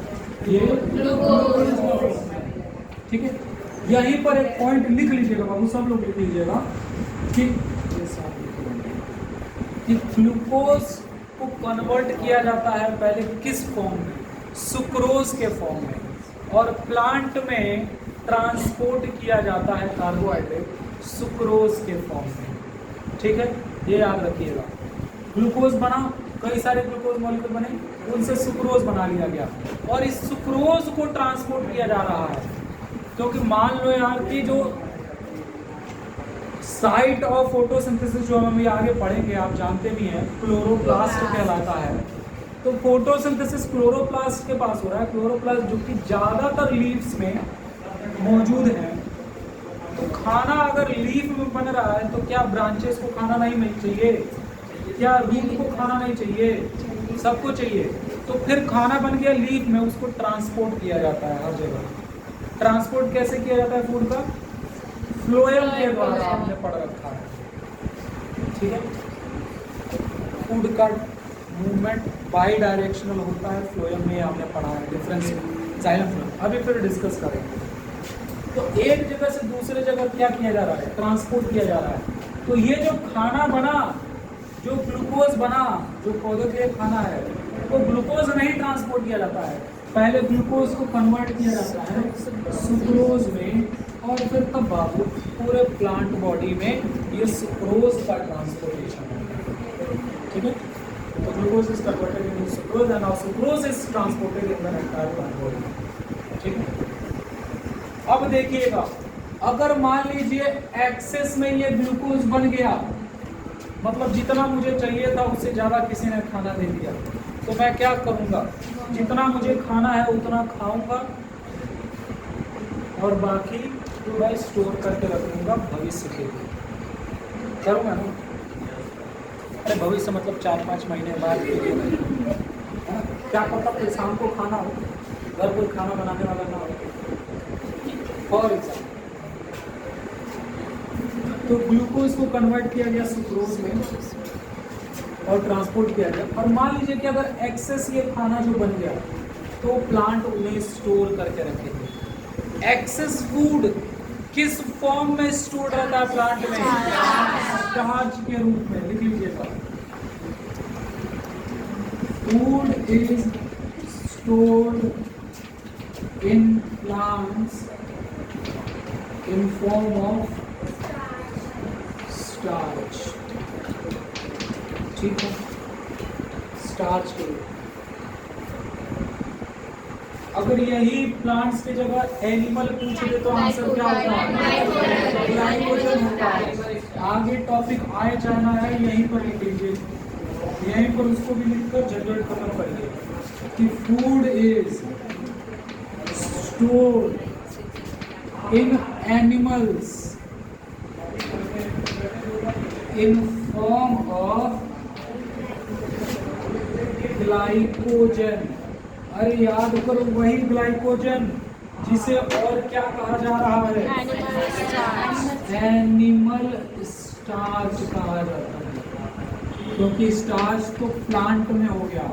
ये ग्लूकोज का फॉर्मूला है। ठीक है, यहीं पर एक पॉइंट लिख लीजिएगा बाबू, सब लोग लिख लीजिएगा कि ग्लूकोज को कन्वर्ट किया जाता है पहले किस फॉर्म में? सुक्रोज के फॉर्म में, और प्लांट में ट्रांसपोर्ट किया जाता है कार्बोहाइड्रेट सुक्रोज के फॉर्म में। ठीक है, ये याद रखिएगा। ग्लूकोज बना, कई सारे ग्लूकोज मॉलिक्यूल बने, उनसे सुक्रोज बना लिया गया, और इस सुक्रोज को ट्रांसपोर्ट किया जा रहा है। क्योंकि मान लो यार कि जो साइट ऑफ फोटोसिंथेसिस जो हम ये आगे पढ़ेंगे, आप जानते भी हैं, क्लोरोप्लास्ट कहलाता है। तो फोटोसिंथेसिस क्लोरोप्लास्ट के पास हो रहा है। क्लोरोप्लास्ट जो कि ज़्यादातर लीव्स में मौजूद है। तो खाना अगर लीफ में बन रहा है तो क्या ब्रांचेस को खाना नहीं मिल चाहिए? क्या रूट को खाना नहीं चाहिए? सबको चाहिए। तो फिर खाना बन गया लीफ में, उसको ट्रांसपोर्ट किया जाता है हर जगह। ट्रांसपोर्ट कैसे किया जाता है फूड का? फ्लोएम के द्वारा, आपने पढ़ रखा है। ठीक है, फूड का मूवमेंट बाई डायरेक्शनल होता है, फ्लोएम में आपने पढ़ा है डिफरेंस जाइलम फ्लोएम। अभी फिर डिस्कस करेंगे। तो एक जगह से दूसरे जगह क्या किया जा रहा है? ट्रांसपोर्ट किया जा रहा है। तो ये जो खाना बना, जो ग्लूकोज बना, जो पौधों के लिए खाना है, वो ग्लूकोज नहीं ट्रांसपोर्ट किया जाता है। पहले ग्लूकोज को कन्वर्ट किया जाता है सुक्रोज में, और फिर तब बाबू पूरे प्लांट बॉडी में ये सुक्रोज का ट्रांसपोर्टेशन होता है। ठीक है, तो glucose is converted into sucrose and now sucrose is transported in the entire plant body. ठीक है, अब देखिएगा, अगर मान लीजिए एक्सेस में ये ग्लूकोज बन गया, मतलब जितना मुझे चाहिए था उससे ज़्यादा किसी ने खाना दे दिया, तो मैं क्या करूँगा? जितना मुझे खाना है उतना खाऊंगा, और बाकी मैं स्टोर करके रखूँगा भविष्य के लिए। करूँगा ना? अरे भविष्य मतलब 4-5 महीने बाद के लिए नहीं। क्या पता फिर शाम को खाना हो, घर कोई खाना बनाने वाला ना हो, फॉर एग्जाम्पल। तो ग्लूकोज को कन्वर्ट किया गया सुक्रोज में और ट्रांसपोर्ट किया गया। और मान लीजिए कि अगर एक्सेस ये खाना जो बन गया, तो प्लांट उन्हें स्टोर करके रखेंगे। एक्सेस फूड किस फॉर्म में स्टोर रहता है प्लांट में? स्टार्च के रूप में। लिख लीजिएगा, food is stored in plants in form of starch। ठीक है, स्टार्च के रूप। अगर यही प्लांट्स की जगह एनिमल पूछ दे तो आंसर क्या होता है? ग्लाइकोजन होता है। आगे टॉपिक आए जाना है, यहीं पर लिख लीजिए, यहीं पर उसको भी लिखकर झंझट खत्म करिए कि food is stored in animals in form of glycogen. अरे याद करो, वही ग्लाइकोजन जिसे और क्या कहा जा रहा है? एनिमल स्टार्च कहा जाता है, क्योंकि स्टार्च तो प्लांट में हो गया,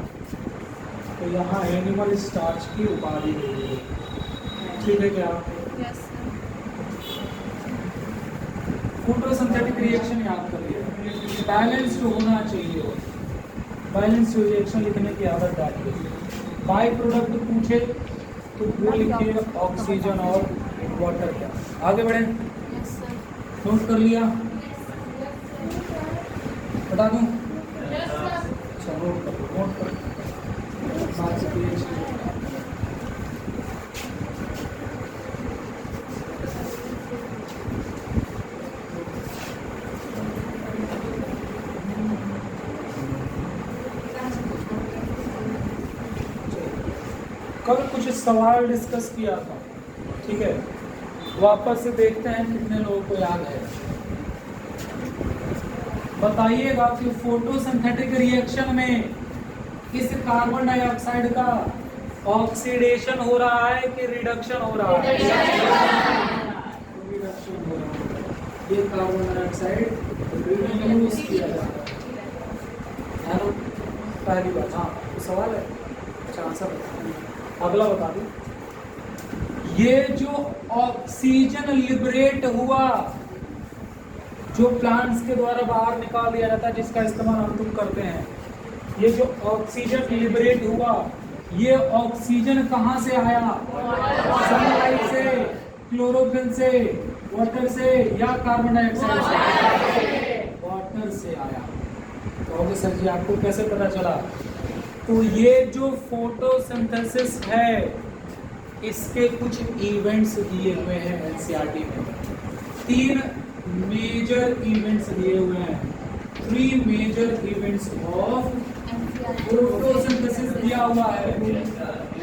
तो यहाँ एनिमल स्टार्च की उपाधि होगी। ठीक है क्या? फोटोसिंथेटिक रिएक्शन याद करिए, बैलेंस्ड होना चाहिए। बैलेंस्ड रिएक्शन लिखने की आदत डालिए। बाई प्रोडक्ट पूछे तो वो लिखिए ऑक्सीजन और वाटर। क्या आगे बढ़े? नोट कर लिया? बता दूं? अच्छा, नोट कर लो, नोट कर। कल कुछ सवाल डिस्कस किया था, ठीक है, वापस से देखते हैं कितने लोगों को याद है। बताइएगा कि फोटोसिंथेटिक रिएक्शन में इस कार्बन डाइऑक्साइड का ऑक्सीडेशन हो रहा है कि रिडक्शन हो रहा है? रिडक्शन हो रहा है। ये कार्बन डाइऑक्साइड रिड्यूस किया जा रहा है। पहली बात, हाँ तो सवाल है, अच्छा आंसर बता, अगला बता दो। ये जो ऑक्सीजन लिबरेट हुआ, जो प्लांट्स के द्वारा बाहर निकाल दिया जाता है, जिसका इस्तेमाल हम तुम करते हैं, ये जो ऑक्सीजन लिबरेट हुआ, ये ऑक्सीजन कहाँ से आया? सनलाइट से, क्लोरोफिल से, वाटर से या कार्बन डाइऑक्साइड से? वाटर से आया। तो सर जी आपको कैसे पता चला? तो ये जो फोटोसिंथेसिस है, इसके कुछ इवेंट्स दिए हुए हैं एनसीईआरटी में। 3 मेजर इवेंट्स दिए हुए हैं। 3 मेजर इवेंट्स ऑफ फोटोसिंथेसिस दिया हुआ है।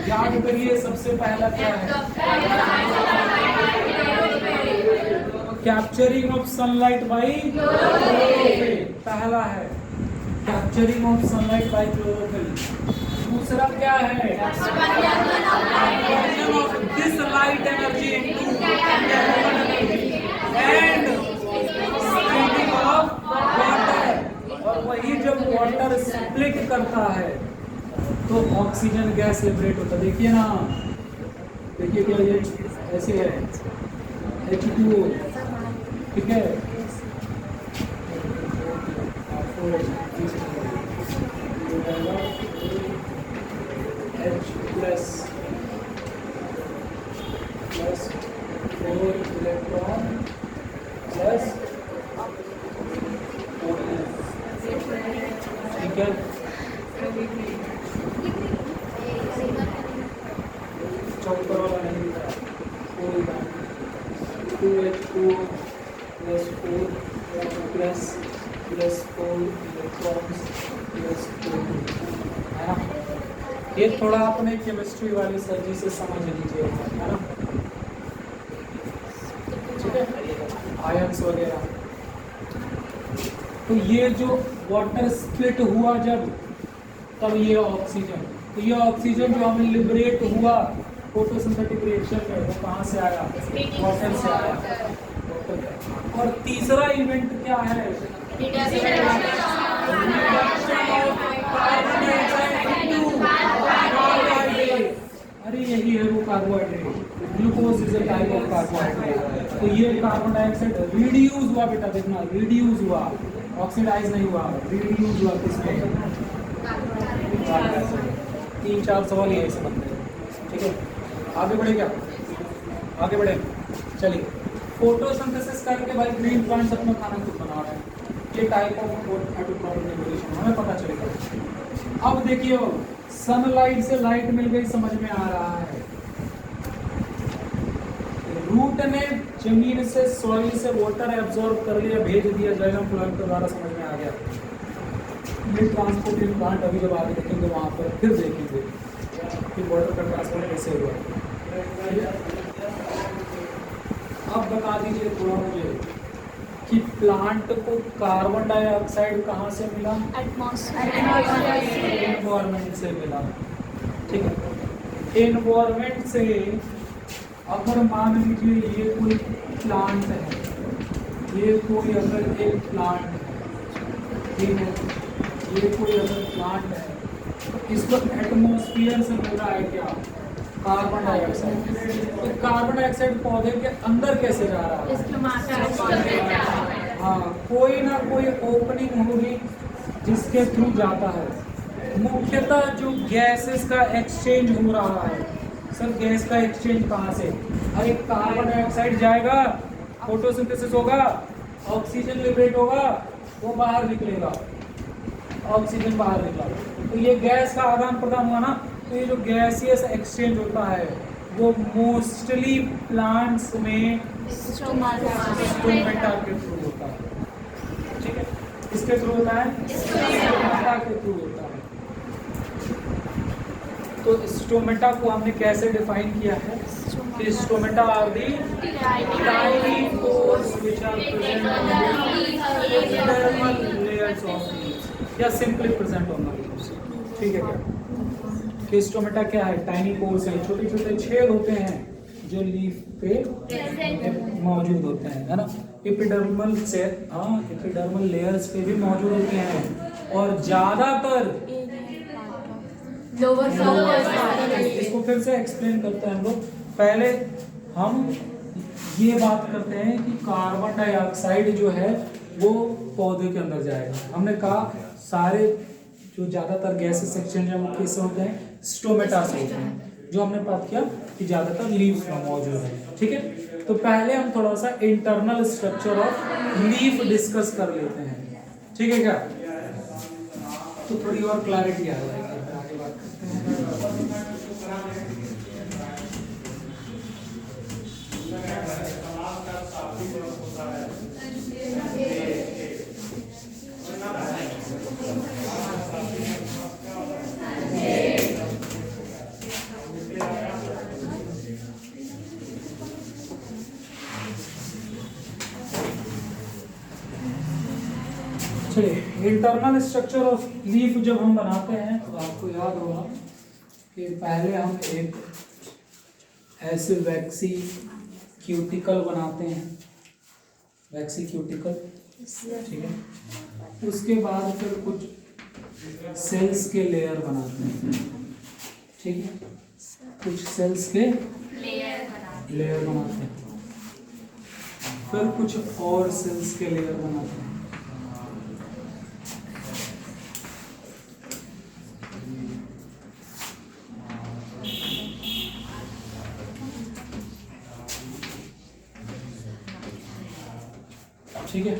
याद करिए, सबसे पहला क्या है? Capturing of sunlight bye chlorophyll, पहला है capturing of sunlight bye chlorophyll. दूसरा क्या है? Conversion of this light energy into and splitting of water. और वही जब वाटर स्प्लिट करता है तो ऑक्सीजन गैस लिबरेट होता है। देखिए ना, देखिए क्या ये ऐसे है H2O, ठीक है, H प्लस 4 इलेक्ट्रॉन प्लस, ठीक है, चौकर वाला नहीं दिख रहा, 2H2 plus 4 plus 4 electrons plus 4, है ना? ये थोड़ा अपने केमिस्ट्री वाली सर जी से समझ लीजिए, है ना? ठीक है, आयंस वगैरह। तो ये जो वाटर स्प्लिट हुआ जब, तब ये ऑक्सीजन, तो ये ऑक्सीजन जो हमें लिबरेट हुआ फोटोसिंथेटिक रिएक्शन में, वो कहाँ से आया? वाटर से आया। और तीसरा इवेंट क्या है? अरे यही है वो carbohydrate. Glucose is a type of carbohydrate. तो ये कार्बन डाइऑक्साइड रिड्यूस हुआ, बेटा देखना, रिड्यूस हुआ, ऑक्सीडाइज नहीं हुआ, रिड्यूस हुआ किसमें? 3-4 सवाल यही से बनते हैं, ठीक है। आगे बढ़े क्या? आगे बढ़े, चलिए। फोटोसिंथेसिस करके भाई ग्रीन प्लांट्स अपना खाना खुद बना रहे हैं। ये टाइप ऑफ फोटोसिंथेसिस हमें पता चलेगा। अब देखिए, सनलाइट से लाइट मिल गई, समझ में आ रहा है। रूट ने जमीन से, सॉइल से वाटर एब्जॉर्ब कर लिया, भेज दिया जाइलम प्लांट के द्वारा, समझ में आ गया। ये ट्रांसपोर्टिंग प्लांट अभी जब आगे देखेंगे वहाँ पर फिर देखेंगे कि वाटर का ट्रांसपोर्ट कैसे हुआ। अब बता दीजिए थोड़ा मुझे कि प्लांट को कार्बन डाइऑक्साइड कहाँ से मिला? एनवायरमेंट से मिला, ठीक है। एनवायरमेंट से अगर मान लीजिए ये कोई प्लांट है, ये कोई अगर एक प्लांट है, ठीक है, ये कोई अगर प्लांट है, तो इसको एटमॉस्फेयर से मिल रहा है क्या? Carbon dioxide. तो कार्बन डाइऑक्साइड पौधे के अंदर कैसे जा रहा है? हाँ, कोई ना कोई ओपनिंग होगी जिसके थ्रू जाता है। मुख्यतः जो गैसेस का एक्सचेंज हो रहा है, सर गैस का एक्सचेंज कहाँ से? अरे कार्बन डाइऑक्साइड जाएगा, फोटोसिंथेसिस होगा, ऑक्सीजन लिबरेट होगा, वो बाहर निकलेगा, ऑक्सीजन बाहर निकला, तो ये गैस का आदान प्रदान हुआ ना। तो ये जो गैसियस एक्सचेंज होता है वो मोस्टली प्लांट्स में स्टोमेटा के थ्रू होता है, ठीक है। किसके थ्रू होता है? स्टोमेटा के थ्रू होता है। तो स्टोमेटा को हमने कैसे डिफाइन किया है? Stomata are the tiny pores which are present on the epidermal layers of leaves, या simply present on the leaves, ठीक है क्या? कि स्टोमेटा क्या है? टाइनी पोर्स है, छोटे छोटे छेद होते हैं जो लीफ पे मौजूद होते हैं, है ना। एपिडर्मल से, हाँ, एपिडर्मल लेयर्स पे भी मौजूद होते हैं, और ज्यादातर इसको फिर से एक्सप्लेन करते हैं हम लोग। पहले हम ये बात करते हैं कि कार्बन डाइऑक्साइड जो है वो पौधे के अंदर जाएगा। हमने कहा सारे जो ज़्यादातर गैसेस सेक्शन जो किससे होते हैं, स्टोमेटा से होते हैं, जो हमने बात किया कि ज़्यादातर लीव्स में मौजूद है। ठीक है, तो पहले हम थोड़ा सा internal structure of leaf discuss कर लेते हैं। ठीक है क्या, तो थोड़ी और क्लैरिटी आ जाएगी, आगे बात करते हैं। चलिए, इंटरनल स्ट्रक्चर ऑफ लीफ जब हम बनाते हैं तो आपको याद होगा कि पहले हम एक ऐसे वैक्सी क्यूटिकल बनाते हैं, वैक्सी क्यूटिकल। ठीक है, उसके बाद फिर कुछ सेल्स के लेयर बनाते हैं। ठीक है, कुछ सेल्स के लेयर बनाते हैं, फिर कुछ और सेल्स के लेयर बनाते हैं। ठीक है,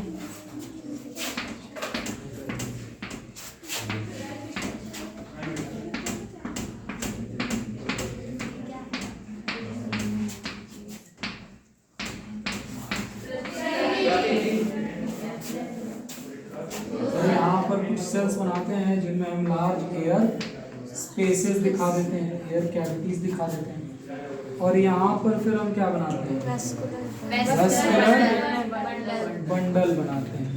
यहाँ पर कुछ सेल्स बनाते हैं जिनमें हम लार्ज एयर स्पेसेस दिखा देते हैं, एयर कैविटीज दिखा देते हैं। और यहाँ पर फिर हम क्या बनाते हैं, वैस्कुलर बंडल बनाते हैं।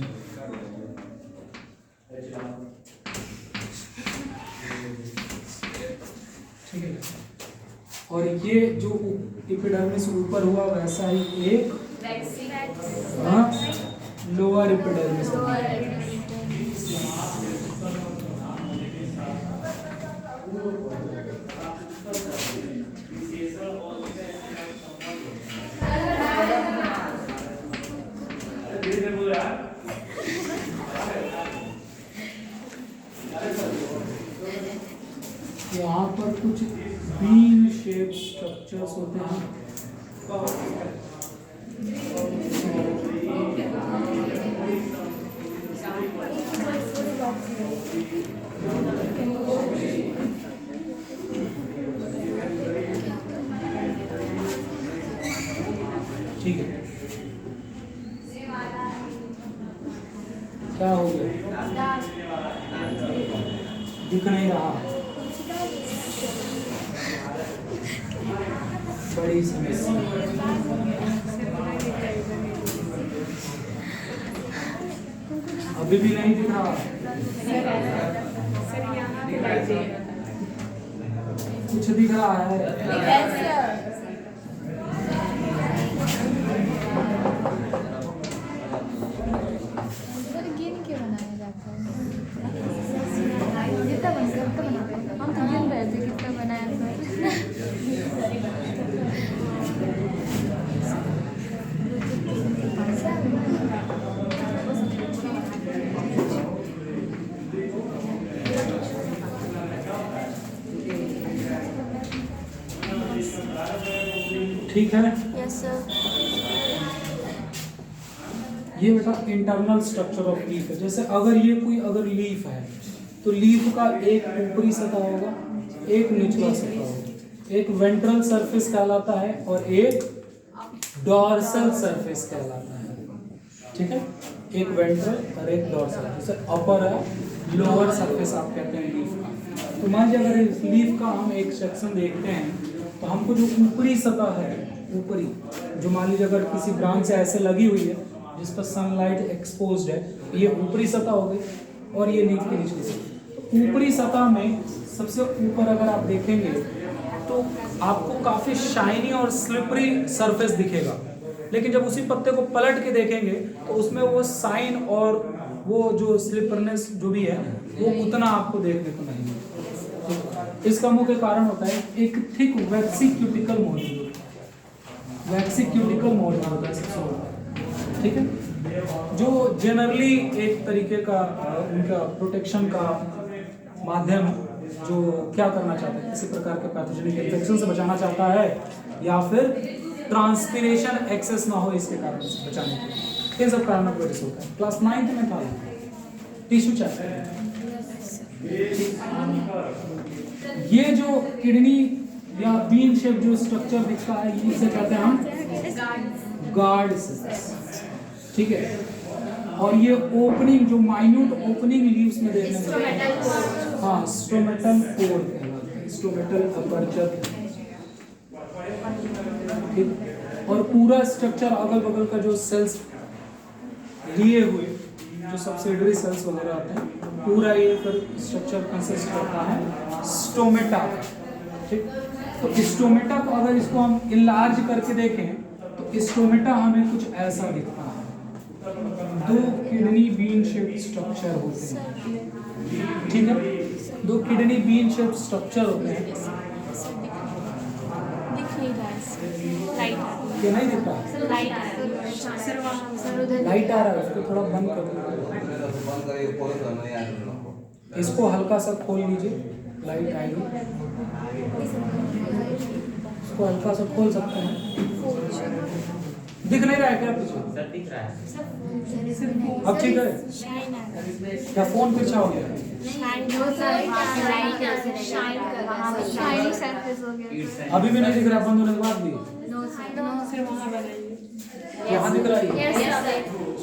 ठीक है, और ये जो एपिडर्मिस ऊपर हुआ वैसा ही एक लोअर एपिडर्मिस। यहाँ पर कुछ बीन शेप स्ट्रक्चर्स होते हैं। ठीक है, क्या हो गया, दिख नहीं रहा, बड़ी समस्या। अभी भी नहीं दिख रहा, कुछ दिख रहा है। ठीक है, यस सर। ये बेटा इंटरनल स्ट्रक्चर ऑफ लीफ है। जैसे अगर ये कोई अगर लीफ है तो लीफ का एक ऊपरी सतह होगा, एक निचला सतह होगा, एक वेंट्रल सरफेस कहलाता है और एक डॉर्सल सरफेस कहलाता है। ठीक है, एक वेंट्रल और एक डॉर्सल, जैसे अपर है लोअर सरफेस आप कहते हैं लीफ का। तो मान लीजिए अगर इस लीफ का हम एक सेक्शन देखते हैं तो हमको जो ऊपरी सतह है, ऊपरी जो मान लीजिए अगर किसी ब्रांच से ऐसे लगी हुई है जिस पर सनलाइट एक्सपोज्ड है, ये ऊपरी सतह हो गई और ये लीफ की निचली सतह। ऊपरी सतह में सबसे ऊपर अगर आप देखेंगे तो आपको काफी शाइनी और स्लिपरी सरफेस दिखेगा, लेकिन जब उसी पत्ते को पलट के देखेंगे तो उसमें वो साइन और वो जो स्लिपरनेस जो भी है वो उतना आपको देखने को नहीं मिलेगा। इसका मुख्य कारण होता है एक थिक वैक्सीक्यूटिकल मॉड्यूल, वैक्सीक्यूटिकल मॉड्यूल होता है सबसे बड़ा, ठीक है, जो जनरली एक तरीके का उनका प्रोटेक्शन का माध्यम जो क्या करना चाहता है, किसी प्रकार के पैथोजेनिक इन्फेक्शन से बचाना चाहता है या फिर ट्रांसपिरेशन एक्सेस ना हो इसके कारण से बचाने के लिए, इन सब कारणों की वजह से होता है। क्लास 9th में था टिश्यू चैप्टर। ये जो किडनी या बीन शेप जो स्ट्रक्चर दिखता है इसे कहते हैं हम गार्ड सेल्स, ठीक है। और ये ओपनिंग जो माइन्यूट ओपनिंग लीव्स में देखने को मिलता है, हाँ स्टोमेटल पोर कहलाता है, स्टोमेटल अपर्चर, ठीक। और पूरा स्ट्रक्चर अगल बगल का जो सेल्स लिए हुए जो सबसिडियरी सेल्स वगैरह आते हैं, पूरा ये फिर स्ट्रक्चर कंसिस्ट करता है स्टोमेटा, ठीक। तो स्टोमेटा को अगर इसको हम इनलार्ज करके देखें तो स्टोमेटा हमें कुछ ऐसा दिखता है, दो किडनी बीन शेप्ड स्ट्रक्चर होते हैं, ठीक है, दो किडनी बीन शेप्ड स्ट्रक्चर होते हैं। दिख नहीं रहा है, लाइट आ रही क्या नहीं दिख रहा? है, लाइट आ रही है सर उधर लाइट आ रहा है, उसको थोड़ा बंद कर दो, इसको हल्का सा खोल लीजिए, लाइट आएगी, इसको हल्का सा खोल सकते हैं। दिख नहीं रहा है क्या पीछे? सर दिख रहा है। अब ठीक है? शाइन आ रहा है, क्या फोन पीछा हो गया? शाइन हो शाइनी सरफेस हो गया। अभी भी नहीं दिख रहा, बंद होने के बाद भी नो सर वहां बनाइए, यहाँ दिख रहा है। Yes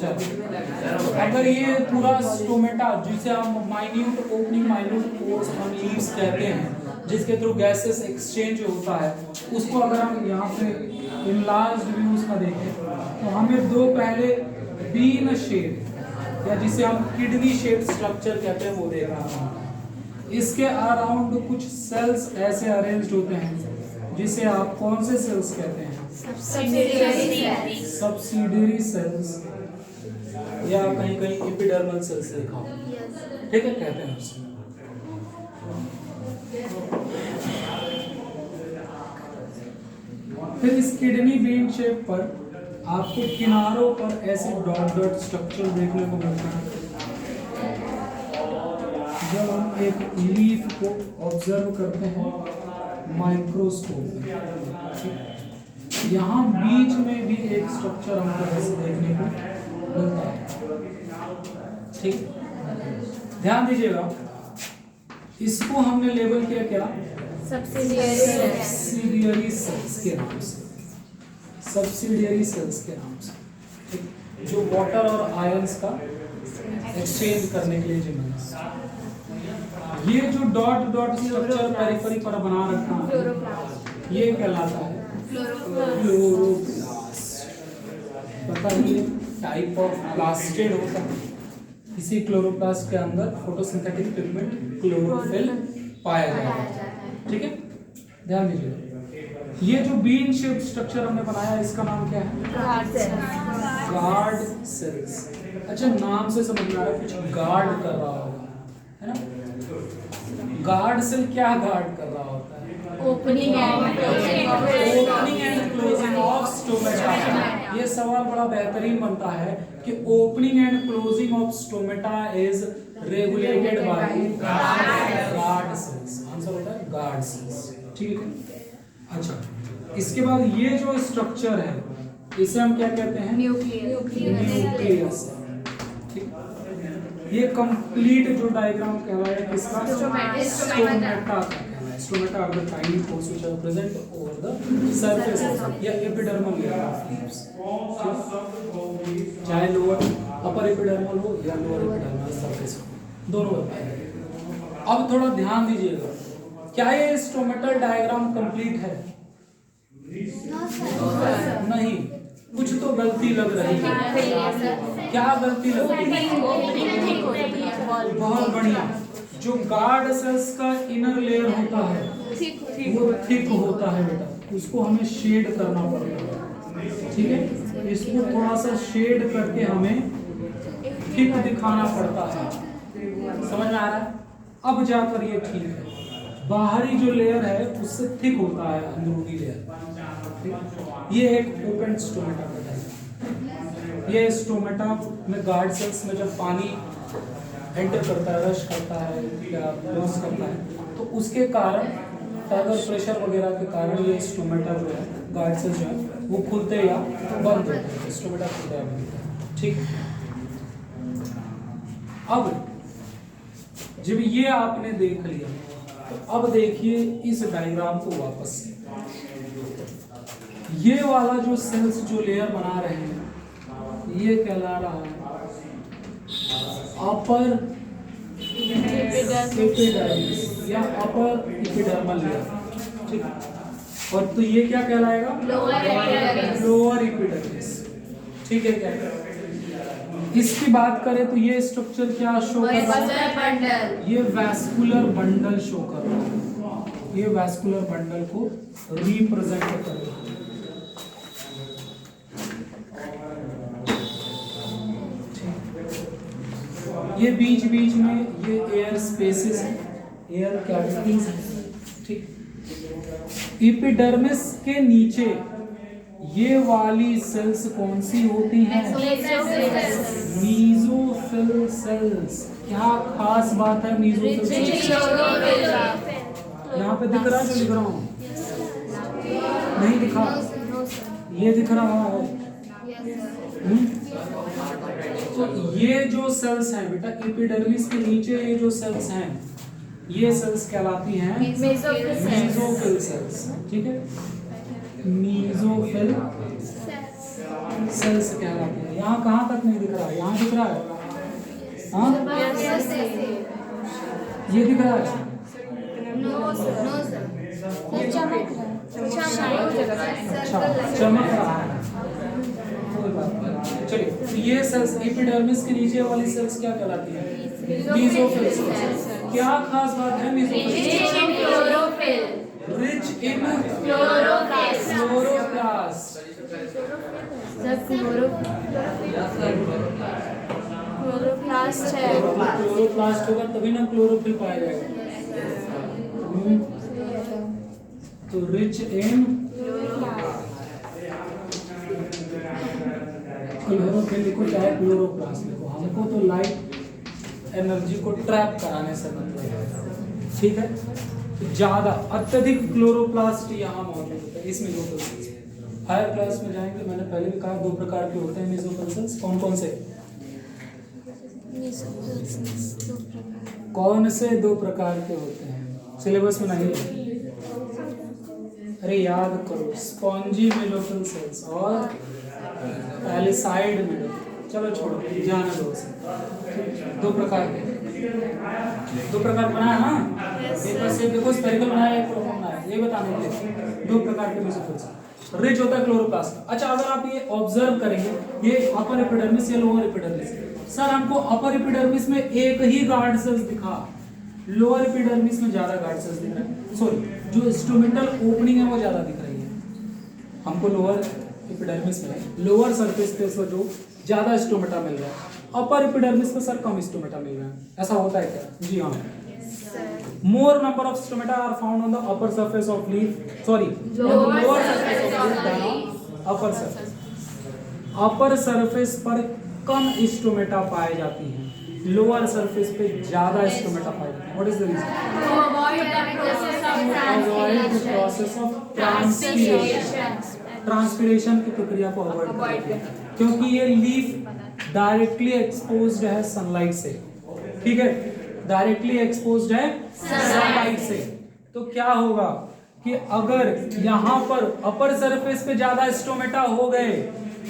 sir. चलो, अगर ये पूरा स्टोमेटा जिसे हम minute opening minute pores on leaves कहते हैं, जिसके थ्रू गैसेस एक्सचेंज होता है, उसको अगर हम यहाँ पे इनलार्ज्ड व्यू उसका देखें तो हमें दो पहले बीन शेप या जिसे हम किडनी शेप स्ट्रक्चर कहते हैं वो देखना है। इसके अराउंड कुछ सेल्स ऐसे अरेंज्ड होते हैं जिसे आप कौन से सेल्स कहते हैं? सब्सिडियरी सेल्स या कहीं कहीं एपिडर्मल सेल्स लिखा हो, ठीक है, कहते हैं उसे। फिर इस किडनी बीन शेप पर आपको किनारों पर ऐसे डॉट डॉट स्ट्रक्चर देखने को मिलता है। जब हम एक लीफ को ऑब्जर्व करते हैं माइक्रोस्कोप में, यहाँ बीच में भी एक स्ट्रक्चर हमको ऐसे देखने को मिलता है, ठीक। ध्यान दीजिएगा, इसको हमने लेबल किया क्या? सब्सिडियरी सेल्स के नाम से, सब्सिडियरी सेल्स के नाम से, ठीक, जो वाटर और आयंस का एक्सचेंज करने के लिए जिम्मेदार। ये जो डॉट डॉट स्ट्रक्चर पेरिफेरी पर बना रखा है ये कहलाता है क्लोरोप्लास्ट। पता है टाइप ऑफ प्लास्टिड होता है, इसी क्लोरोप्लास्ट के अंदर फोटोसिंथेटिक पिगमेंट क्लोरोफिल पाया जाता है, ठीक है। ध्यान दीजिए, ये जो बीन शेप स्ट्रक्चर हमने बनाया इसका नाम क्या है? Guard cells. अच्छा, नाम से समझ में आ रहा है कुछ गार्ड कर रहा होगा, है ना? गार्ड सेल क्या गार्ड कर रहा होता है? Opening and closing of stomata. ये सवाल बड़ा बेहतरीन बनता है कि opening and closing of stomata is regulated by guard cells. Answer होता है गार्ड सेल्स, ठीक है। अच्छा, इसके बाद ये जो स्ट्रक्चर है इसे हम क्या कहते हैं? न्यूक्लियस, ठीक। ये कंप्लीट जो डायग्राम कहलाया किसका? स्टोमेटा का। Stomata are the tiny pores which are present over the surface या epidermal layer of leaves, चाहे लोअर अपर एपिडर्मल हो या लोअर एपिडर्मल सरफेस हो, दोनों होता है। अब थोड़ा ध्यान दीजिएगा, क्या ये स्टोमेटल डायग्राम कंप्लीट है? नहीं, कुछ तो गलती लग रही है। क्या गलती लग रही है? बहुत बढ़िया। जो गार्ड सेल्स का इनर लेयर होता है वो थिक होता है बेटा, उसको हमें शेड करना पड़ेगा, ठीक है। इसको थोड़ा सा शेड करके हमें थिक दिखाना पड़ता है, समझ में आ रहा है? अब जाकर ये ठीक है। बाहरी जो लेयर है उससे थिक होता है अंदरूनी लेयर। ये एक ओपन स्टोमेटा का टाइप है। ये स्टोमेटा में गार्ड सेल्स में जब पानी एंटर करता है, रश करता है या लॉस करता है, तो उसके कारण अगर प्रेशर वगैरह के कारण ये स्टोमेटा जो है, गार्ड सेल्स जो है वो खुलते या बंद होते हैं। स्टोमेटा खुलता है बंद होता है। ठीक। अब जब ये आपने देख लिया तो अब देखिए इस डायग्राम को वापस से। ये वाला जो सेल्स जो लेयर बना रहे हैं ये कहला रहा है अपर एपिडर्मिस या अपर एपिडर्मल लेयर। ठीक। और तो ये क्या कहलाएगा? Lower epidermis. ठीक है क्या? इसकी बात करें तो ये स्ट्रक्चर क्या शो कर रहा है? ये वैस्कुलर बंडल शो कर रहा है। ये वैस्कुलर बंडल को रिप्रेजेंट कर रहा है। ये बीच बीच में ये एयर स्पेसेस है, एयर कैविटीज है। ठीक। एपिडर्मिस के नीचे ये वाली सेल्स कौन सी होती हैं? Mesophyll cells. क्या खास बात है मीजोफिल सेल्स? यहाँ पे दिख रहा है जो लिख रहा हूँ? नहीं दिखा? ये दिख रहा है। तो ये जो सेल्स हैं बेटा एपिडर्मिस के नीचे, ये जो सेल्स हैं ये सेल्स कहलाती हैं मीजोफिल सेल्स। ठीक है, मीजोफिल सेल्स कहलाते हैं। यहाँ कहाँ तक नहीं दिख रहा है? यहाँ दिख रहा है? हाँ, ये दिख रहा है? अच्छा, चमक रहा है। चलिए, तो ये सेल्स एपिडर्मिस के नीचे वाली सेल्स क्या कहलाती है? Mesophyll cells. क्या खास बात है mesophyll? Rich in chloroplast. Chloroplast होगा तभी ना क्लोरोफिल पाया जाएगा। तो रिच इन क्लोरोफिल लिखो चाहे क्लोरोप्लास्ट लिखो, हमको तो लाइट एनर्जी को ट्रैप कराने से मतलब है। ठीक है, तो ज्यादा अत्यधिक क्लोरोप्लास्ट यहाँ मौजूद होता है इस मेसोफिल सेल्स। हायर क्लास में जाएंगे, मैंने पहले भी कहा 2 प्रकार के होते हैं मेसोफिल सेल्स। कौन कौन से? कौन से 2 प्रकार के होते हैं? सिलेबस में नहीं है, अरे याद करो। स्पॉन्जी मेसोफिल सेल्स और पैलिसाइड मेसोफिल। चलो छोड़ो, जाने दो उसे। 2 प्रकार के, 2 प्रकार बनाया ना? एक बस ये देखो स्फेरिकल बनाया, एक प्रोफॉर्म बनाया। ये बताने के लिए 2 प्रकार के मेसोफिल्स। रिच होता है क्लोरोप्लास्ट। अच्छा, अगर आप ये ऑब्जर्व करेंगे, ये अपर एपिडर्मिस या लोअर एपिडर्मिस। सर हमको अपर एपिडर्मिस में एक ही गार्ड सेल्स दिखा, लोअर एपिडर्मिस में ज्यादा गार्ड सेल्स दिख रहे हैं। सॉरी, जो इंस्ट्रूमेंटल ओपनिंग है वो ज्यादा दिख रही है हमको लोअर एपिडर्मिस में। लोअर सरफेस पे सर जो ज्यादा स्टोमेटा मिल रहा है, अपर एपिडर्मिस में सर कम स्टोमेटा मिल रहा है। ऐसा होता है क्या? जी हाँ। More number of stomata are found on the upper surface of leaf, sorry lower surface of leaf then on upper surface. Upper surface पर कम स्टोमेटा पाए जाती हैं, लोअर सरफेस पे ज्यादा स्टोमेटा पाए जाते हैं। What is the reason? Avoid the process of transpiration. Transpiration की प्रक्रिया को अवॉइड करते हैं क्योंकि ये लीफ डायरेक्टली एक्सपोज्ड है सनलाइट से। ठीक है, डायरेक्टली एक्सपोज्ड है सनलाइट से। तो क्या होगा कि अगर यहाँ पर अपर सरफेस पे ज्यादा स्टोमेटा हो गए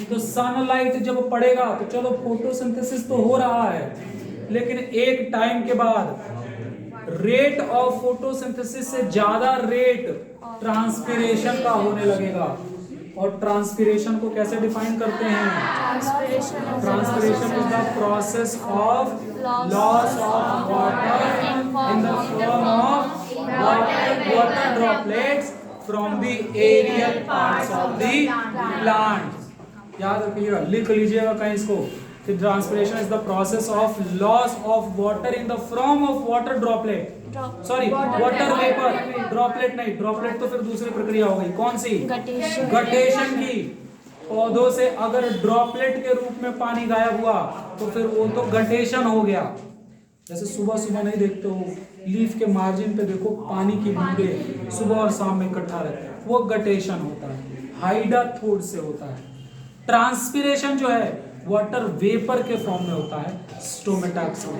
तो सनलाइट जब पड़ेगा तो चलो फोटोसिंथेसिस तो हो रहा है, लेकिन एक टाइम के बाद रेट ऑफ फोटोसिंथेसिस से ज्यादा रेट ट्रांसपीरेशन का होने लगेगा। और ट्रांसपीरेशन को कैसे डिफाइन करते हैं? Transpiration is the process of loss of water in the form of water droplets from the aerial parts of the plant. याद रखिएगा, लिख लीजिएगा कहीं इसको। कि transpiration is the process of loss of water in the form of water droplet, sorry water vapour, droplet नहीं, ड्रॉपलेट तो फिर दूसरी प्रक्रिया हो गई, कौन सी? गटेशन की। पौधों से अगर ड्रॉपलेट के रूप में पानी गायब हुआ तो फिर वो तो गटेशन हो गया। जैसे सुबह सुबह नहीं देखते हो लीफ के मार्जिन पे देखो पानी की बूंदे सुबह और शाम में इकट्ठा रहते हैं, वो गटेशन होता है, हाइडाथोड से होता है। ट्रांसपिरेशन जो है वाटर वेपर के फॉर्म में होता है, स्टोमेटा से,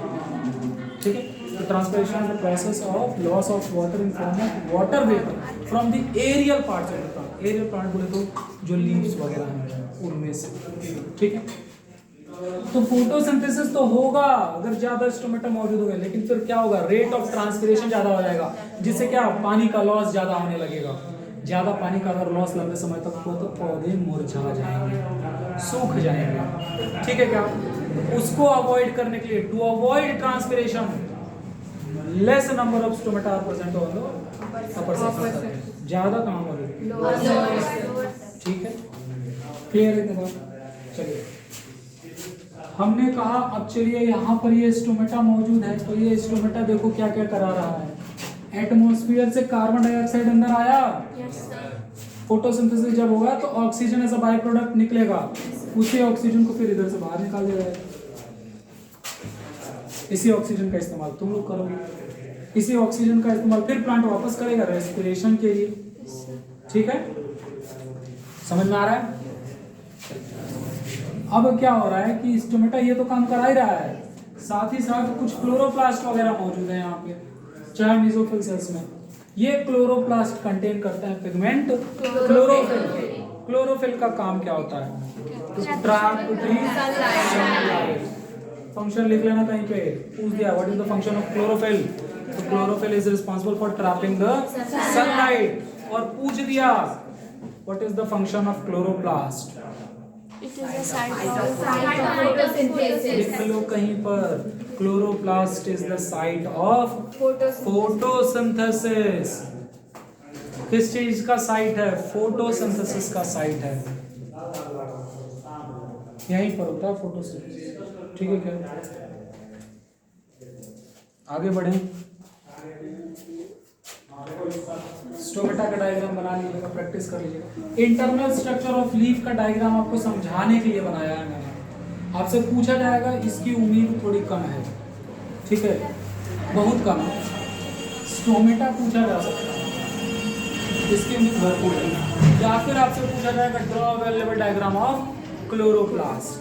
ठीक है। तो transpiration is the process of loss of water in form of water vapour from the aerial parts of the plant. Aerial plant बोले तो जो लीव्स वगैरह हैं उनमें से, ठीक है। तो फोटोसिंथेसिस तो होगा अगर ज्यादा स्टोमेटा मौजूद होगा, लेकिन फिर क्या होगा? रेट ऑफ ट्रांसपिरेशन ज्यादा हो जाएगा, जिससे क्या पानी का लॉस ज्यादा होने लगेगा। ज्यादा पानी का अगर लॉस लंबे समय तक हो तो पौधे मुरझा जाएंगे, सूख जाएंगे, ठीक है क्या। उसको अवॉइड करने के लिए, to avoid transpiration, less number of stomata are present on the upper surface, ज्यादा कहां हो रही, ठीक है। क्लियर है ना? चलिए हमने कहा अब चलिए यहाँ पर ये स्टोमेटा मौजूद है, तो ये स्टोमेटा देखो क्या क्या करा रहा है। एटमॉस्फेयर से कार्बन डाइऑक्साइड अंदर आया, फोटोसिंथेसिस जब होगा तो oxygen as a by product निकलेगा, उसी ऑक्सीजन को फिर इधर से बाहर निकाल दिया जाएगा। इसी ऑक्सीजन का इस्तेमाल तुम लोग करोगे, इसी ऑक्सीजन का इस्तेमाल फिर प्लांट वापस करेगा रेस्पिरेशन के लिए, ठीक है। समझ में आ रहा है? अब क्या हो रहा है कि स्टोमेटा ये तो काम करा ही रहा है, साथ ही साथ कुछ क्लोरोप्लास्ट वगैरह मौजूद है यहाँ पे, चाहे मेसोफिल सेल्स में। ये क्लोरोप्लास्ट कंटेन करते हैं पिगमेंट क्लोरोफिल। क्लोरोफिल का काम क्या होता है? फंक्शन लिख लेना कहीं पे, पूछ दिया what is the function of chlorophyll, तो chlorophyll is responsible for trapping the sunlight. और पूछ दिया what is the function of chloroplast, It is a site of photosynthesis. लिख लो कहीं पर, chloroplast is the site of photosynthesis. किस चीज का साइट है? फोटोसिंथेसिस का साइट है, यहीं पर होता है फोटोसिंथेसिस, ठीक है क्या। आगे बढ़े, स्टोमेटा का डायग्राम बना लीजिएगा, प्रैक्टिस कर लीजिएगा। इंटरनल स्ट्रक्चर ऑफ लीफ का डायग्राम आपको समझाने के लिए बनाया है मैंने। आपसे पूछा जाएगा, इसकी उम्मीद थोड़ी कम है, ठीक है, बहुत कम है। स्टोमेटा पूछा जा सकता है, इसकी उम्मीद भरपूर है। या फिर आपसे पूछा जाएगा draw available diagram of chloroplast.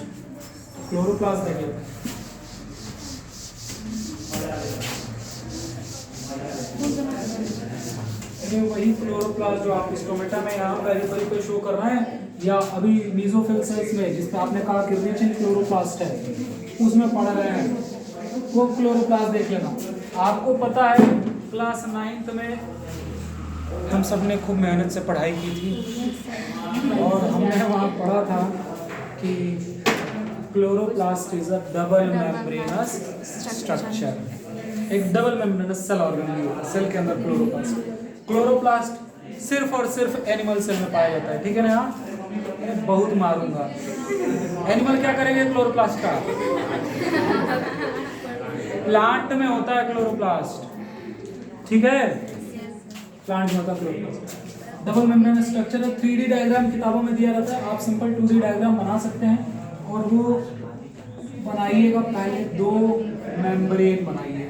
Chloroplast देखिए, वही क्लोरोप्लास्ट जो आप स्टोमेटा में यहाँ पेरिफेरी पे शो कर रहे हैं, या अभी मेसोफिल सेल्स में जिसपे आपने कहा कि रिच इन क्लोरोप्लास्ट है, उसमें पढ़ रहे हैं, वो क्लोरोप्लास्ट देख लेना। आपको पता है क्लास 9th में हम सब ने खूब मेहनत से पढ़ाई की थी, और हमने वहाँ पढ़ा था कि chloroplast is a double membranous structure, एक डबल मेम्ब्रेनस सेल ऑर्गेनेल होता है, सेल के अंदर क्लोरोप्लास्ट। क्लोरोप्लास्ट सिर्फ और सिर्फ एनिमल सेल में पाया जाता है, ठीक है ना। मैं बहुत मारूंगा, एनिमल क्या करेंगे क्लोरोप्लास्ट का? प्लांट में होता है क्लोरोप्लास्ट, ठीक है, प्लांट में होता है chloroplast. Double membrane structure 3D diagram किताबों में दिया रहता है, आप सिंपल 2D डायग्राम बना सकते हैं, और वो बनाइएगा पहले 2 मेम्ब्रेन बनाइए,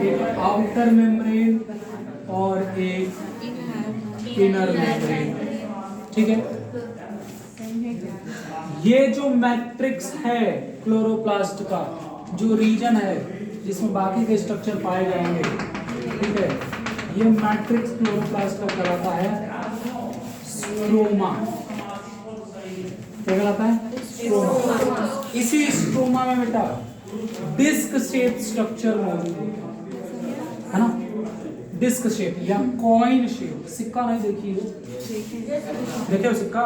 एक आउटर मेम्ब्रेन और एक इनर मेम्ब्रेन, ठीक है। ये जो मैट्रिक्स है क्लोरोप्लास्ट का, जो रीजन है जिसमें बाकी के स्ट्रक्चर पाए जाएंगे, ठीक है, ये मैट्रिक्स क्लोरोप्लास्ट का कहलाता है स्ट्रोमा। क्या कहलाता है? स्ट्रोमा। इसी स्ट्रोमा में बेटा डिस्क शेप स्ट्रक्चर मौजूद है ना, डिस्क शेप या कॉइन शेप। सिक्का नहीं देखिए, देखे हो सिक्का,